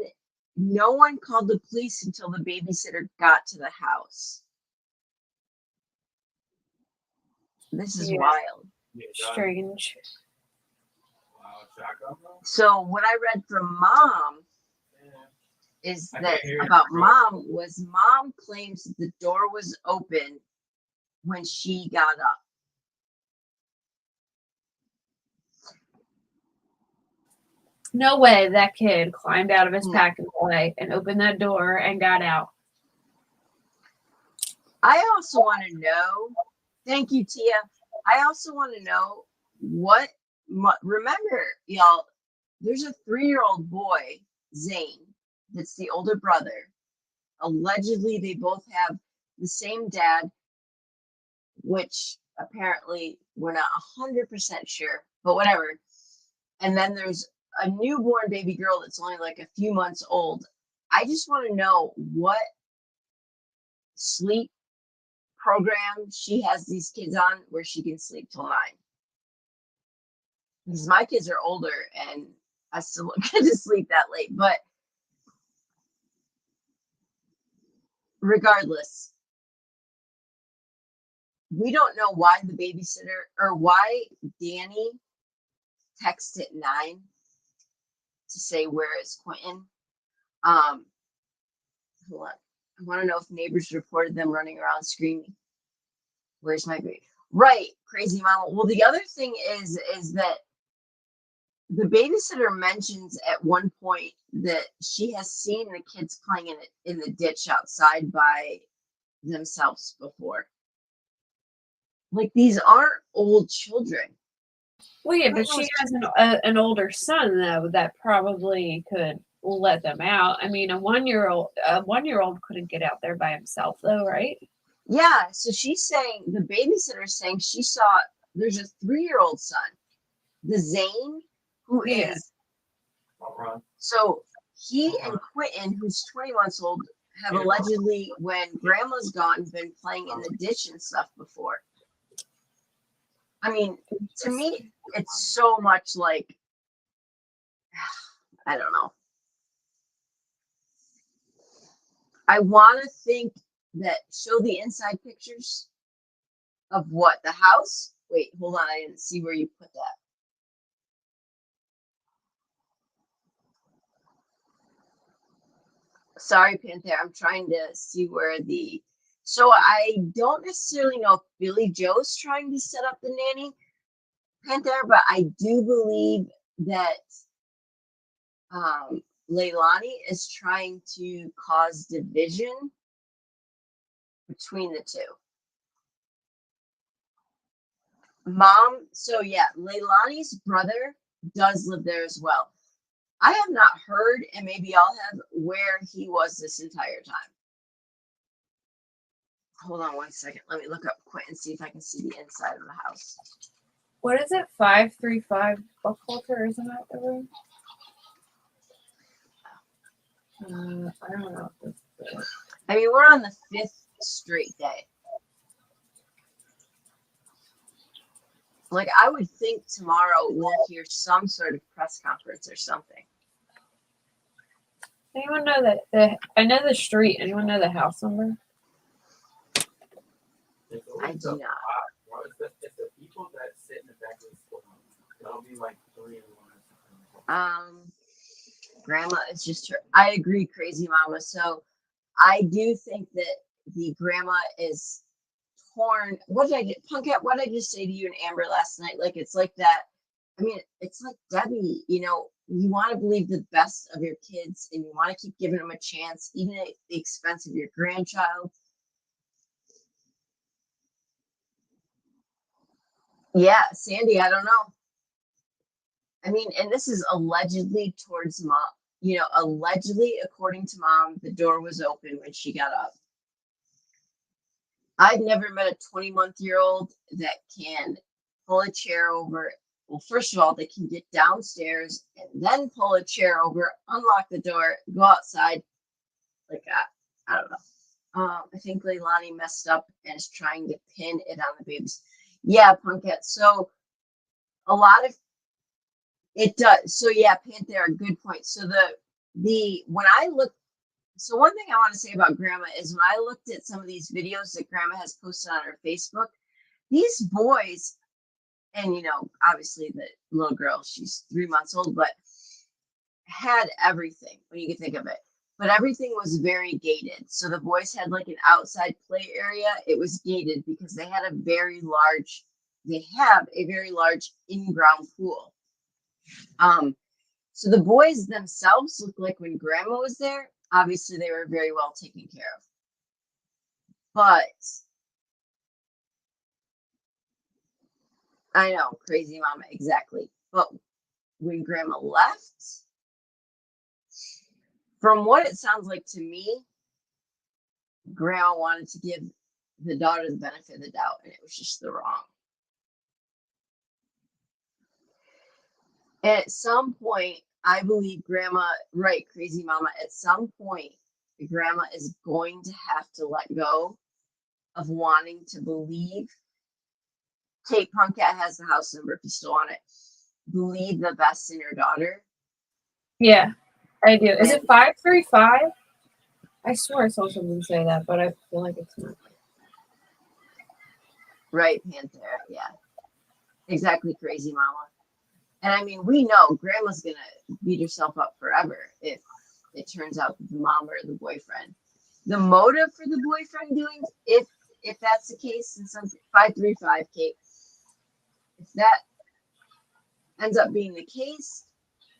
no one called the police until the babysitter got to the house. This is wild. Strange. So what I read from mom is that about mom was mom claims that the door was open when she got up. No way that kid climbed out of his pack and play and opened that door and got out. I also want to know, thank you, Tia. I also want to know remember, y'all, there's a 3-year-old boy, Zane, that's the older brother. Allegedly, they both have the same dad, which apparently we're not 100% sure, but whatever. And then there's a newborn baby girl that's only like a few months old. I just want to know what sleep program she has these kids on where she can sleep till 9. Because my kids are older and I still don't get to sleep that late. But regardless, we don't know why the babysitter or why Danny texted at 9 to say, where is Quinton? Hold on. I want to know if neighbors reported them running around screaming. Where's my baby? Right, crazy mama. Well, the other thing is that the babysitter mentions at one point that she has seen the kids playing in the ditch outside by themselves before. Like, these aren't old children. Well, yeah, but she has an older son though that probably could let them out. I mean, a 1-year-old couldn't get out there by himself though, right? Yeah, so she's saying, the babysitter is saying she saw, there's a 3-year-old son, the Zane, who is, so he and Quinton, who's 20 months old, have allegedly, when grandma's gone, been playing in the ditch and stuff before. I mean, to me, it's so much like, I don't know. I want to think that show the inside pictures of what the house. Wait, hold on. I didn't see where you put that. Sorry, Panther. I'm trying to see where the. So I don't necessarily know if Billy Joe's trying to set up the nanny, Panther, but I do believe that Leilani is trying to cause division between the two. Mom, so yeah, Leilani's brother does live there as well. I have not heard, and maybe y'all have, where he was this entire time. Hold on one second. Let me look up Quinton and see if I can see the inside of the house. What is it? 535 Buckhalter, isn't that the room? I don't know. I mean, we're on the 5th straight day. Like, I would think tomorrow we'll hear some sort of press conference or something. Anyone know that? I know the street. Anyone know the house number? I do not. It's the people that sit in the back of the school. That'll be like 3 in the morning. Grandma is just her. I agree, crazy mama. So I do think that the grandma is torn. What did I get? Punkette, what did I just say to you and Amber last night? Like, it's like that. I mean, it's like Debbie, you want to believe the best of your kids and you want to keep giving them a chance, even at the expense of your grandchild. Yeah, Sandy, I don't know. I mean, and this is allegedly towards allegedly, according to mom, the door was open when she got up. I've never met a 20-month-old that can pull a chair over. Well, first of all, they can get downstairs and then pull a chair over, unlock the door, go outside. Like, I don't know. I think Leilani messed up and is trying to pin it on the babies. Yeah, Punkette. So a lot of it does. So yeah, Panthera, good point. So when I look, so one thing I want to say about Grandma is when I looked at some of these videos that Grandma has posted on her Facebook, these boys, and obviously the little girl, she's 3 months old, but had everything when you can think of it. But everything was very gated. So the boys had like an outside play area. It was gated because they have a very large in-ground pool. So the boys themselves looked like when Grandma was there, obviously they were very well taken care of. But I know, crazy mama, exactly. But when Grandma left, from what it sounds like to me, Grandma wanted to give the daughter the benefit of the doubt, and it was just the wrong. And at some point, I believe Grandma, right, crazy mama, at some point, Grandma is going to have to let go of wanting to believe. Kate Punkette has the house number if you still want it. Believe the best in your daughter. Yeah, I do. Is it 535? I swear I saw someone say that, but I feel like it's not. Right, Panthera, yeah. Exactly, crazy mama. And I mean, we know Grandma's going to beat herself up forever if it turns out the mom or the boyfriend. The motive for the boyfriend doing, if that's the case, in some 535, Kate, if that ends up being the case,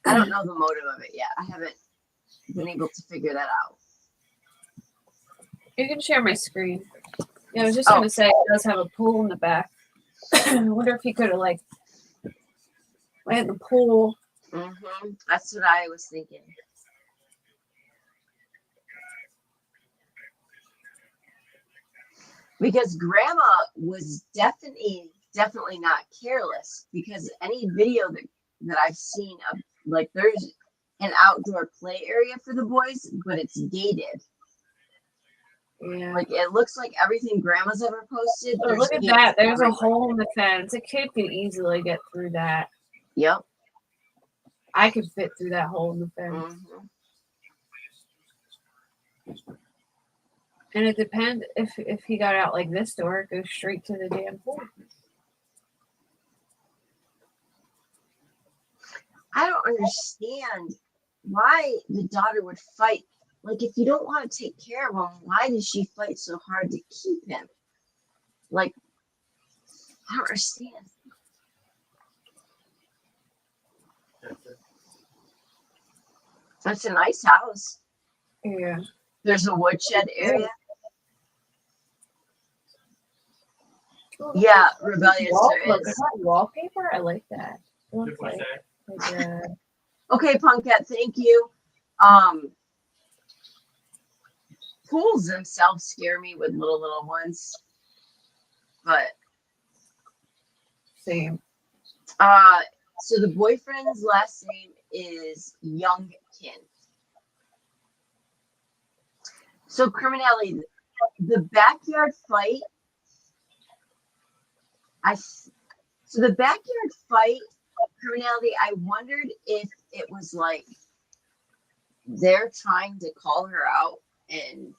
I don't know the motive of it yet. I haven't been able to figure that out. You can share my screen. Yeah, I was just going to say it does have a pool in the back. I wonder if he could have, like, went in the pool. Mm-hmm. That's what I was thinking. Because Grandma was definitely not careless, because any video that I've seen of, like, there's an outdoor play area for the boys, but it's gated. Yeah. Like, it looks like everything Grandma's ever posted. Oh, look at that. There's a hole in the fence. A kid could easily get through that. Yep. I could fit through that hole in the fence. Mm-hmm. And it depends if he got out like this door, it goes straight to the damn pool. I don't understand why the daughter would fight. Like, if you don't want to take care of him, why did she fight so hard to keep him? Like, I don't understand. That's a nice house. Yeah. There's a woodshed area. Yeah, rebellious there is. Wallpaper? I like that. Okay, Punkette, thank you. Pools themselves scare me with little ones. But same. So the boyfriend's last name is Youngkin. So criminality, the backyard fight. The backyard fight, criminality. I wondered if it was like they're trying to call her out, and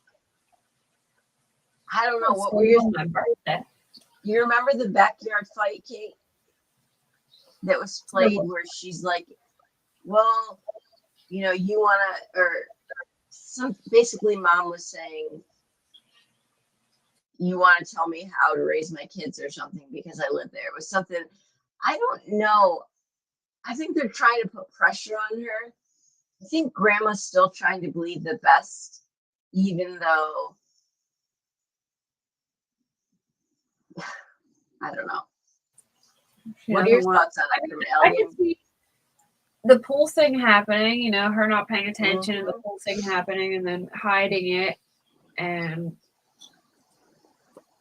I don't know what were your birthday. You remember the backyard fight, Kate? That was played where she's like, well, you want to, or some, basically mom was saying, you want to tell me how to raise my kids or something because I live there. It was something, I don't know. I think they're trying to put pressure on her. I think Grandma's still trying to believe the best, even though, I don't know. What are your thoughts on that, criminality? the pool thing happening, you know, her not paying attention and the pool thing happening and then hiding it, and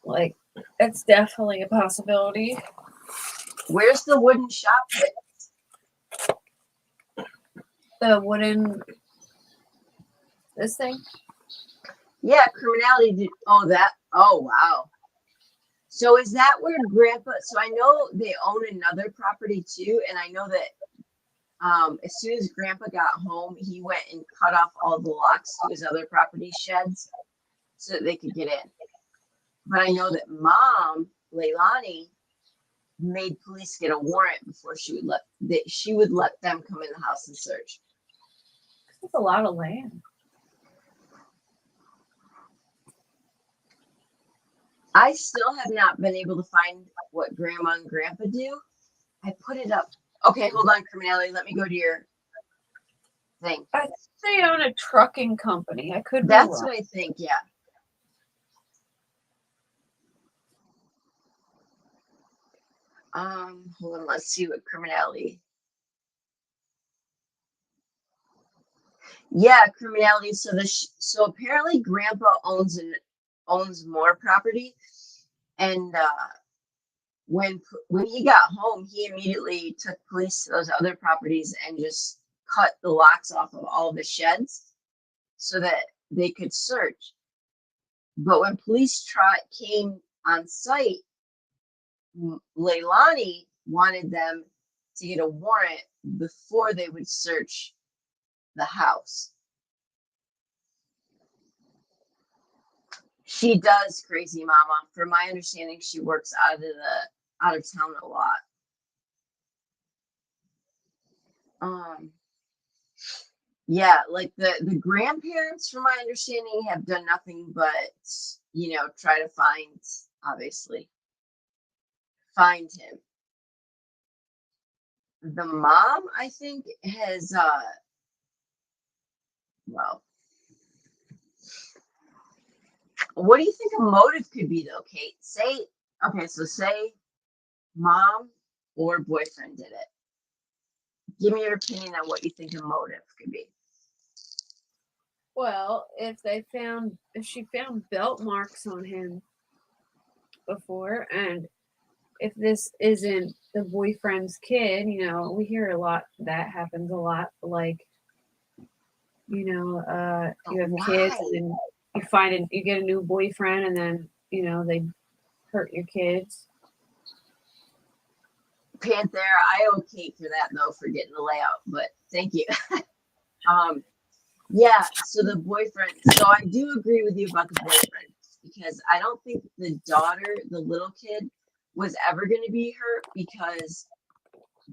like it's definitely a possibility. Where's the wooden shop pit? The wooden this thing? Yeah, criminality did oh wow. So is that where Grandpa, so I know they own another property too, and I know that as soon as Grandpa got home, he went and cut off all the locks to his other property sheds so that they could get in. But I know that Mom, Leilani, made police get a warrant before she would let them come in the house and search. That's a lot of land. I still have not been able to find what Grandma and Grandpa do. I put it up. Okay, hold on, criminality. Let me go to your thing. I think they own a trucking company. I could be That's wrong. what I think, yeah. Hold on, let's see what criminality. Yeah, criminality. So so apparently Grandpa owns more property, and when he got home, he immediately took police to those other properties and just cut the locks off of all the sheds so that they could search. But when police came on site, Leilani wanted them to get a warrant before they would search the house. She does, crazy mama. From my understanding, she works out of town a lot. Yeah, like the grandparents, from my understanding, have done nothing but, you know, try to find him. The mom, I think, has well, what do you think a motive could be though, Kate? Say mom or boyfriend did it. Give me your opinion on what you think a motive could be. Well, if she found belt marks on him before, and if this isn't the boyfriend's kid, you know, we hear a lot that happens a lot. Like, you know, you have kids and then you get a new boyfriend, and then you know they hurt your kids. Panther, I owe Kate for that though, for getting the layout, but thank you. Yeah, so the boyfriend, so I do agree with you about the boyfriend, because I don't think the daughter, the little kid, was ever going to be hurt, because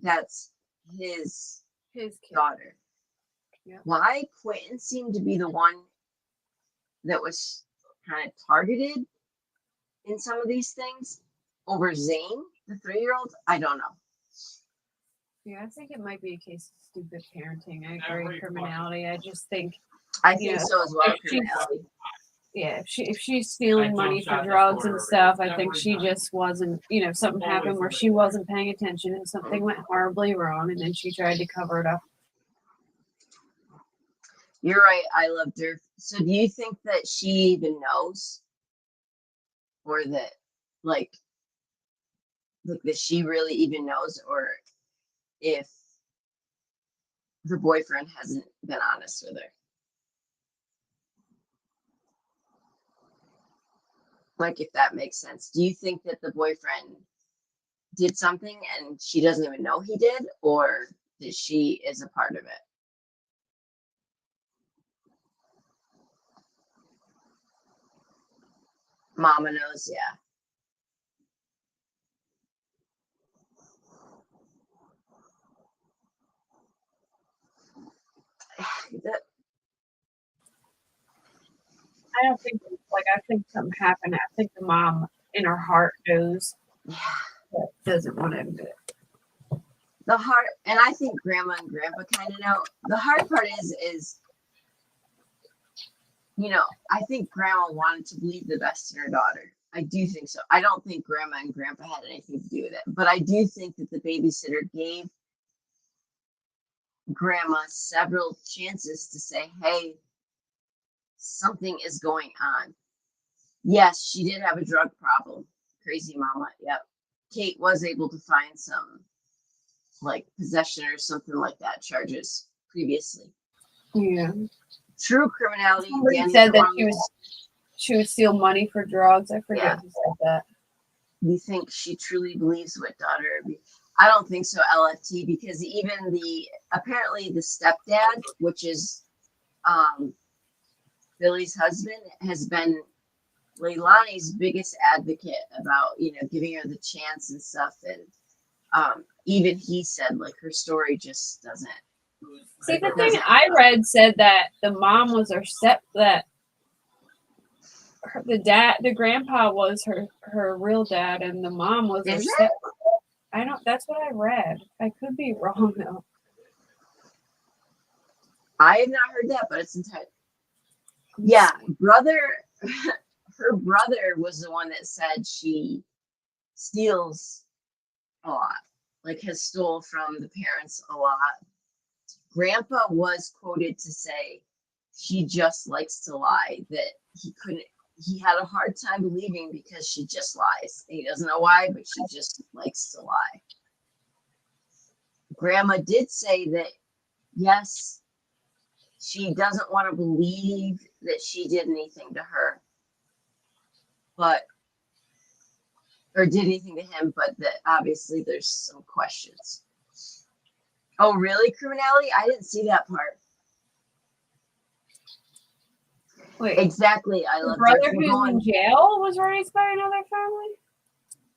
that's his kid. Daughter. Yep. Why Quinton seemed to be the one that was kind of targeted in some of these things over Zane, the 3-year-old, I don't know. Yeah, I think it might be a case of stupid parenting. I agree, criminality. I just think. I think so as well, criminality. Yeah, if she's stealing money for drugs and stuff, I think she just wasn't, you know, something happened where she wasn't paying attention and something went horribly wrong, and then she tried to cover it up. You're right. I loved her. So do you think that she even knows? Or that, like that she really even knows, or if the boyfriend hasn't been honest with her? Like, if that makes sense. Do you think that the boyfriend did something and she doesn't even know he did, or that she is a part of it? Mama knows, yeah. I don't think, I think something happened. I think the mom in her heart knows, but doesn't want to admit it. The heart, and I think Grandma and Grandpa kind of know. The hard part is, you know, I think Grandma wanted to believe the best in her daughter. I do think so. I don't think Grandma and Grandpa had anything to do with it, but I do think that the babysitter gave grandma several chances to say, hey, something is going on. Yes, she did have a drug problem. Crazy mama. Yep. Kate was able to find some like possession or something like that charges previously. Yeah. True criminality. Somebody Danny said that Crumb. she would steal money for drugs. I forget Yeah. who said that. You think she truly believes what daughter? I don't think so, LFT, because even apparently the stepdad, which is Billy's husband, has been Leilani's biggest advocate about, giving her the chance and stuff. And even he said, like, her story just doesn't. See, the thing I read said that the mom was the grandpa was her real dad, and the mom was her step. That's what I read. I could be wrong though. I have not heard that, but it's entirely. Yeah, her brother was the one that said she steals a lot, like has stole from the parents a lot. Grandpa was quoted to say she just likes to lie, that he had a hard time believing because she just lies. He doesn't know why, but she just likes to lie. Grandma did say that, yes, she doesn't want to believe that she did anything to her, or did anything to him, but that obviously there's some questions. Oh, really? Criminality? I didn't see that part. Wait, exactly. The brother who's in jail was raised by another family?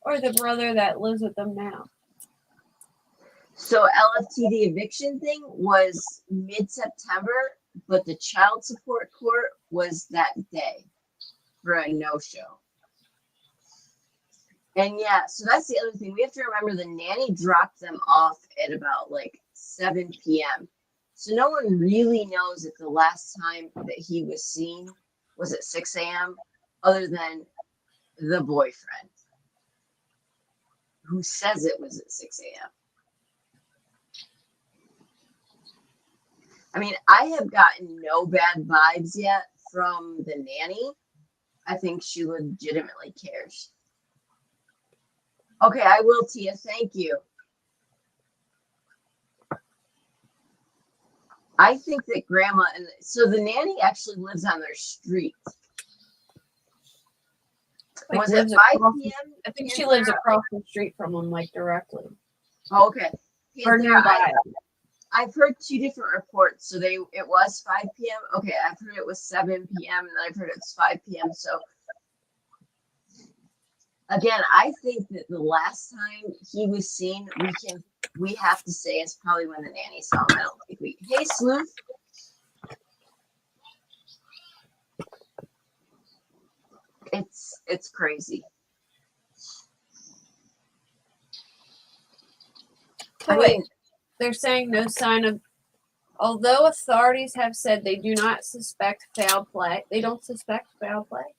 Or the brother that lives with them now? So LFT, the eviction thing was mid-September, but the child support court was that day for a no-show. And yeah, so that's the other thing. We have to remember the nanny dropped them off at about like 7 p.m. So no one really knows if the last time that he was seen was at 6 a.m. other than the boyfriend who says it was at 6 a.m. I mean, I have gotten no bad vibes yet from the nanny. I think she legitimately cares. Okay, I will, Tia. Thank you. I think that grandma, and so the nanny actually lives on their street. Like, was it 5 p.m.? I think she lives across the street from them, like directly. Oh, okay. Or nearby. I've heard two different reports. So it was 5 p.m. Okay, I've heard it was 7 p.m. and then I've heard it was 5 p.m. So again, I think that the last time he was seen, we have to say it's probably when the nanny saw him. I don't think hey, Sleuth. It's crazy. So wait, they're saying no sign of, although authorities have said they do not suspect foul play, they don't suspect foul play?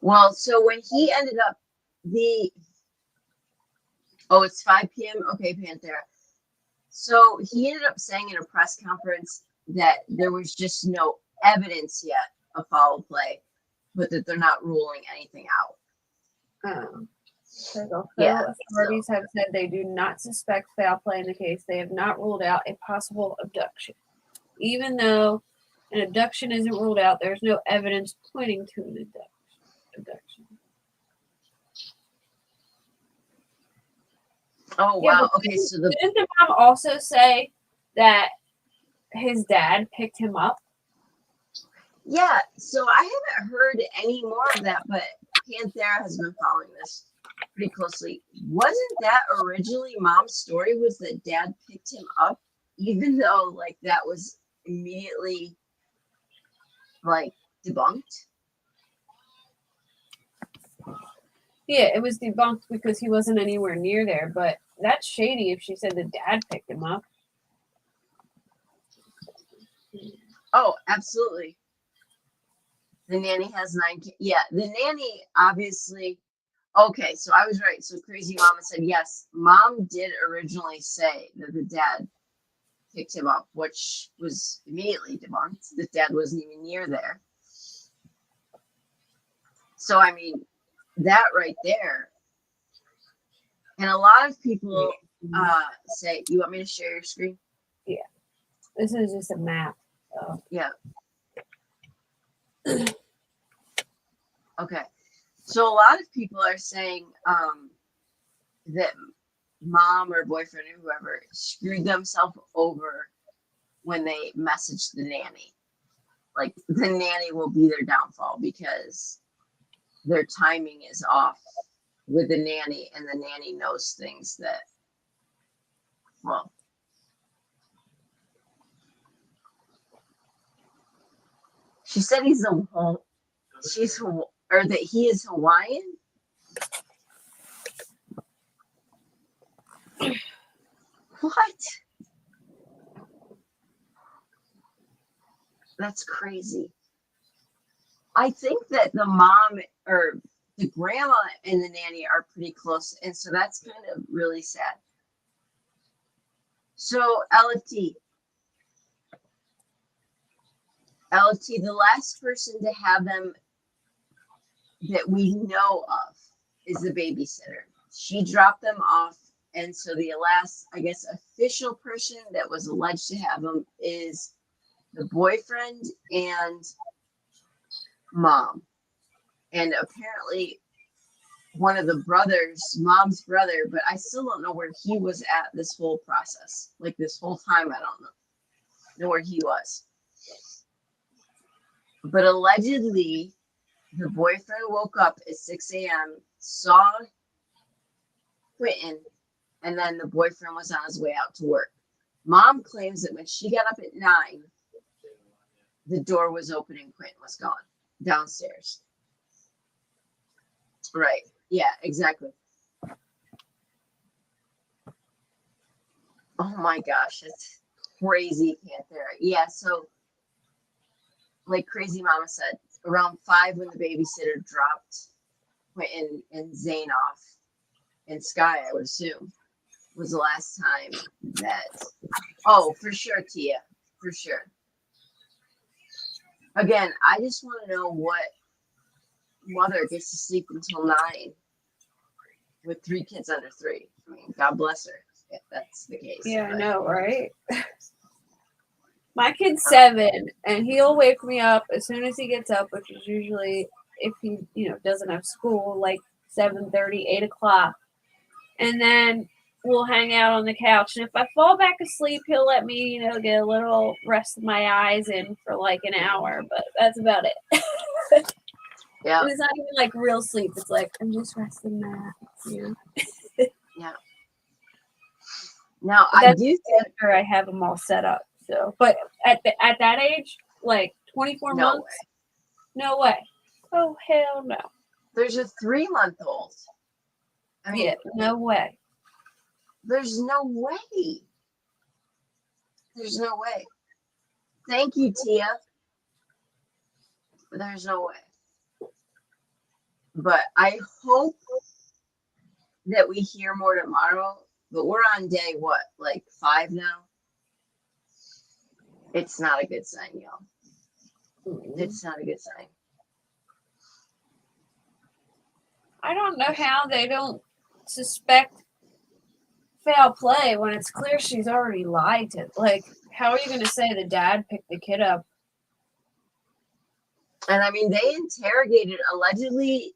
Well, so when he ended up it's 5 p.m. Okay, Panthera. So he ended up saying in a press conference that there was just no evidence yet of foul play, but that they're not ruling anything out. Authorities have said they do not suspect foul play in the case. They have not ruled out a possible abduction. Even though an abduction isn't ruled out, there's no evidence pointing to an abduction. Oh, wow. Okay, so didn't the mom also say that his dad picked him up? Yeah, so I haven't heard any more of that, but Panthera has been following this pretty closely. Wasn't that originally mom's story, was that dad picked him up, even though like that was immediately like debunked? Yeah, it was debunked because he wasn't anywhere near there, but that's shady if she said the dad picked him up. Oh, absolutely. The nanny has 9 kids. Yeah, the nanny obviously. Okay, so I was right. So Crazy Mama said yes. Mom did originally say that the dad picked him up, which was immediately debunked. The dad wasn't even near there. So, I mean, that right there. And a lot of people say, you want me to share your screen? Yeah. This is just a map. So. Yeah. Okay. So a lot of people are saying that mom or boyfriend or whoever screwed themselves over when they messaged the nanny. Like the nanny will be their downfall because their timing is off with the nanny, and the nanny knows things that, well, she said he is Hawaiian. What? That's crazy. I think that the mom or the grandma and the nanny are pretty close, and so that's kind of really sad. So LFT, the last person to have them that we know of is the babysitter. She dropped them off, and so the last, I guess, official person that was alleged to have them is the boyfriend and mom. And apparently one of the brothers, mom's brother, but I still don't know where he was at this whole process. Like this whole time, I don't know where he was. But allegedly, the boyfriend woke up at 6 a.m., saw Quinton, and then the boyfriend was on his way out to work. Mom claims that when she got up at 9, the door was open and Quinton was gone downstairs. Right. Yeah, exactly. Oh my gosh, that's crazy, Panther. Yeah, so like Crazy Mama said, around 5 when the babysitter dropped Quinton and Zane off, and Sky, I would assume, was the last time that. Oh, for sure, Tia, for sure. Again, I just want to know what mother gets to sleep until 9 with 3 kids under 3. I mean, God bless her if that's the case. Yeah, but. I know, right? My kid's 7, and he'll wake me up as soon as he gets up, which is usually if he, doesn't have school, like 7:30, 8 o'clock. And then we'll hang out on the couch. And if I fall back asleep, he'll let me, get a little rest of my eyes in for like an hour. But that's about it. Yeah. It's not even like real sleep. It's like I'm just resting my eyes. Yeah. Now I do think after I have them all set up. So, but at that age, like 24 months, way. No way. Oh hell no. There's a 3-month-old. I mean, yeah, no way. There's no way. There's no way. Thank you, Tia. There's no way. But I hope that we hear more tomorrow. But we're on day what, like 5 now? It's not a good sign, y'all. It's not a good sign. I don't know how they don't suspect foul play when it's clear she's already lied to. Like, how are you going to say the dad picked the kid up? And I mean, they interrogated, allegedly,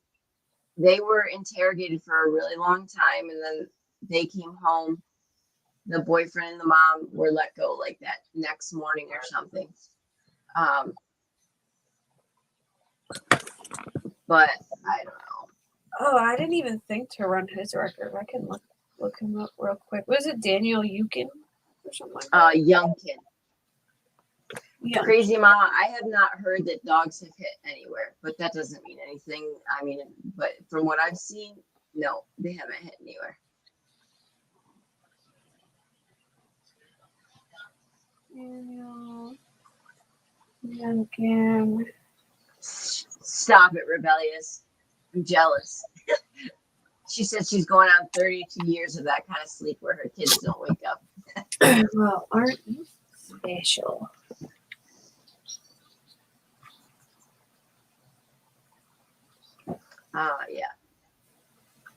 they were interrogated for a really long time, and then they came home. The boyfriend and the mom were let go like that next morning or something. But I don't know. Oh, I didn't even think to run his record. I can look him up real quick. Was it Daniel Yukin or something like that? Youngkin. Yeah. Crazy Mama, I have not heard that dogs have hit anywhere, but that doesn't mean anything. I mean, but from what I've seen, no, they haven't hit anywhere. Daniel Youngkin. Stop it, rebellious. I'm jealous. She said she's going on 32 years of that kind of sleep where her kids don't wake up. Well, aren't you special? Yeah.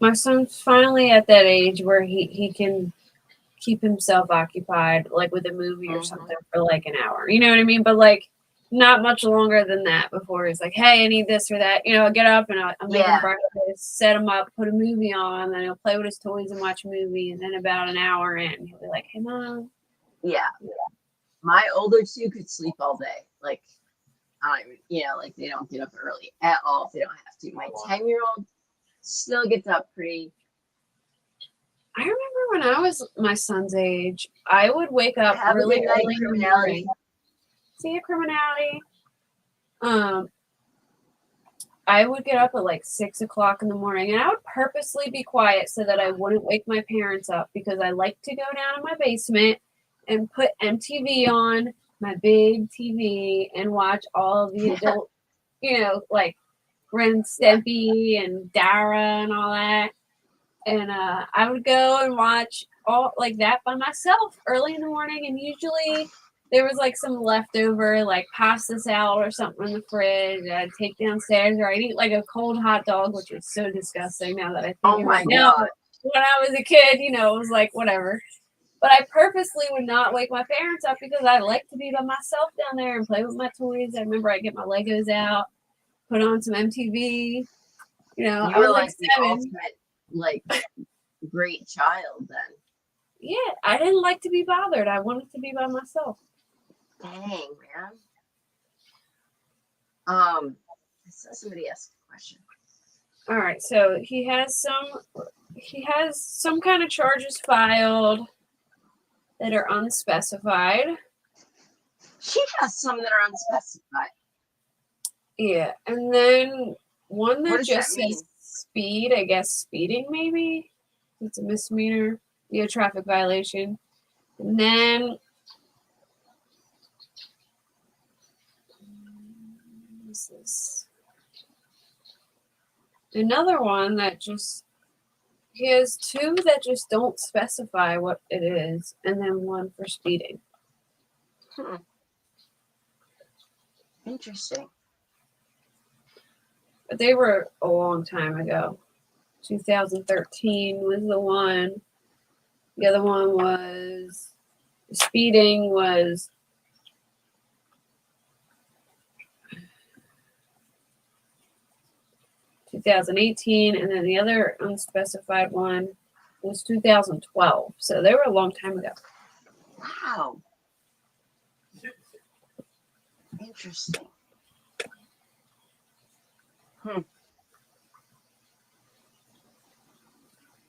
My son's finally at that age where he can keep himself occupied, like with a movie or something for like an hour. You know what I mean? But like not much longer than that before he's like, hey, I need this or that. You know, I'll get up and I'll make him breakfast, set him up, put a movie on, then he'll play with his toys and watch a movie. And then about an hour in, he'll be like, hey, Mom. Yeah. My older two could sleep all day. Like, I don't even, you know, like they don't get up early at all if they don't have to. My 10-year-old still gets up pretty. I remember when I was my son's age, I would wake up really early in the morning. See ya, criminality. I would get up at like 6 o'clock in the morning, and I would purposely be quiet so that I wouldn't wake my parents up because I like to go down in my basement and put MTV on, my big TV, and watch all of the adult, you know, like Ren Stimpy and Dara and all that. And I would go and watch all like that by myself early in the morning, and usually there was like some leftover like pasta salad or something in the fridge that I'd take downstairs, or I'd eat like a cold hot dog, which is so disgusting now that I think about it now. But when I was a kid, you know, it was like whatever. But I purposely would not wake my parents up because I like to be by myself down there and play with my toys. I remember I'd get my Legos out, put on some MTV. You know, I was like 7. Ultimate, like great child then. Yeah, I didn't like to be bothered. I wanted to be by myself. Dang, man. I saw somebody ask a question. All right, so he has some kind of charges filed that are unspecified. She has some that are unspecified. Yeah, and then one that just says speed, I guess speeding maybe. It's a misdemeanor, a traffic violation. And then what's this? Another one that just he has 2 that just don't specify what it is, and then 1 for speeding. Interesting. But they were a long time ago. 2013 was the one. The other one was speeding was 2018, and then the other unspecified one was 2012. So they were a long time ago. Wow. Interesting.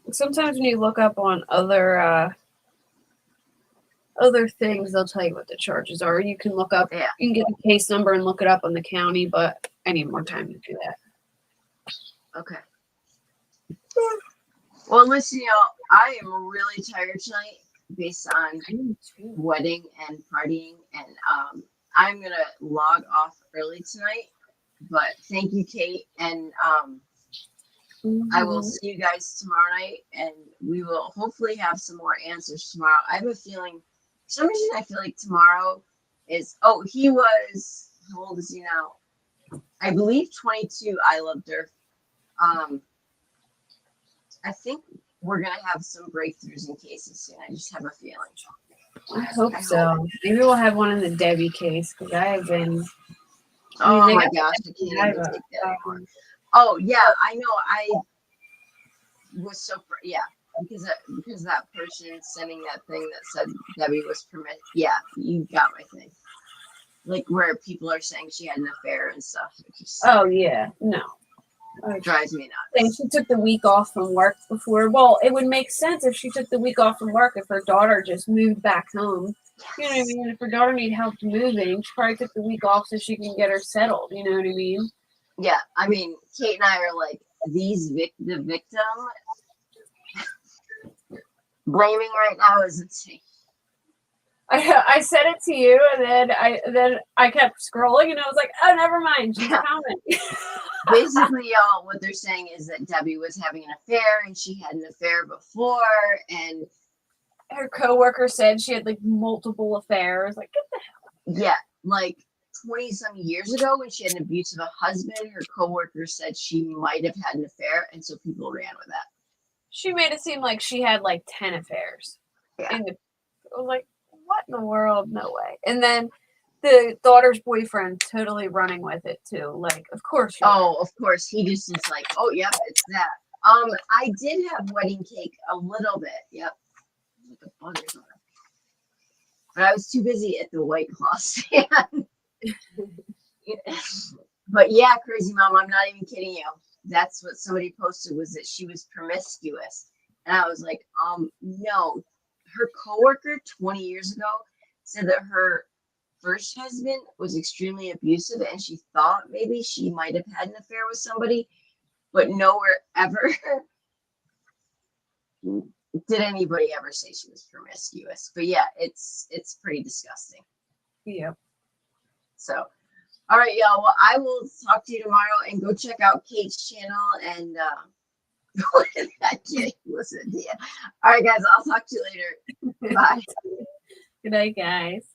Sometimes when you look up on other things, they'll tell you what the charges are. You can look up, you can get the case number and look it up on the county, but I need more time to do that. Okay. Well, listen, I am really tired tonight based on wedding and partying, and I'm gonna log off early tonight. But thank you, Kate, and I will see you guys tomorrow night, and we will hopefully have some more answers tomorrow. I have a feeling, for some reason, I feel like tomorrow is. Oh, he was. How old is he now? I believe 22. I loved her. I think we're gonna have some breakthroughs in cases soon. I just have a feeling. I hope so. Maybe we'll have one in the Debbie case because I have been. Oh my gosh, I can't even take that anymore. Oh yeah, I know. I was so because that person sending that thing that said Debbie was permitted. Yeah, you got my thing. Like where people are saying she had an affair and stuff. Oh yeah, no. It drives me nuts. And she took the week off from work before. Well, it would make sense if she took the week off from work if her daughter just moved back home. You know what I mean? If her daughter needed help moving, she probably took the week off so she can get her settled. You know what I mean? Yeah, I mean, Kate and I are like the victim. Blaming right now is insane. I said it to you, and then I kept scrolling, and I was like, oh, never mind, she's coming. Basically, y'all, what they're saying is that Debbie was having an affair, and she had an affair before, and her coworker said she had like multiple affairs. Like, get the hell. Yeah, like 20 some years ago when she had an abusive husband, her coworker said she might have had an affair, and so people ran with that. She made it seem like she had like 10 affairs. Yeah. I was like, what in the world? No way. And then the daughter's boyfriend totally running with it too. Like, of course. Of course. He just is like, oh, yep, it's that. I did have wedding cake a little bit. Yep. But I was too busy at the White Claw stand. But yeah, crazy mom, I'm not even kidding you. That's what somebody posted, was that she was promiscuous. And I was like, no. Her coworker 20 years ago said that her first husband was extremely abusive, and she thought maybe she might have had an affair with somebody, but nowhere ever did anybody ever say she was promiscuous. But yeah, it's pretty disgusting. Yeah. So, all right, y'all. Well, I will talk to you tomorrow, and go check out Kate's channel and what is that kid? Listen to you. All right, guys. I'll talk to you later. Bye. Good night, guys.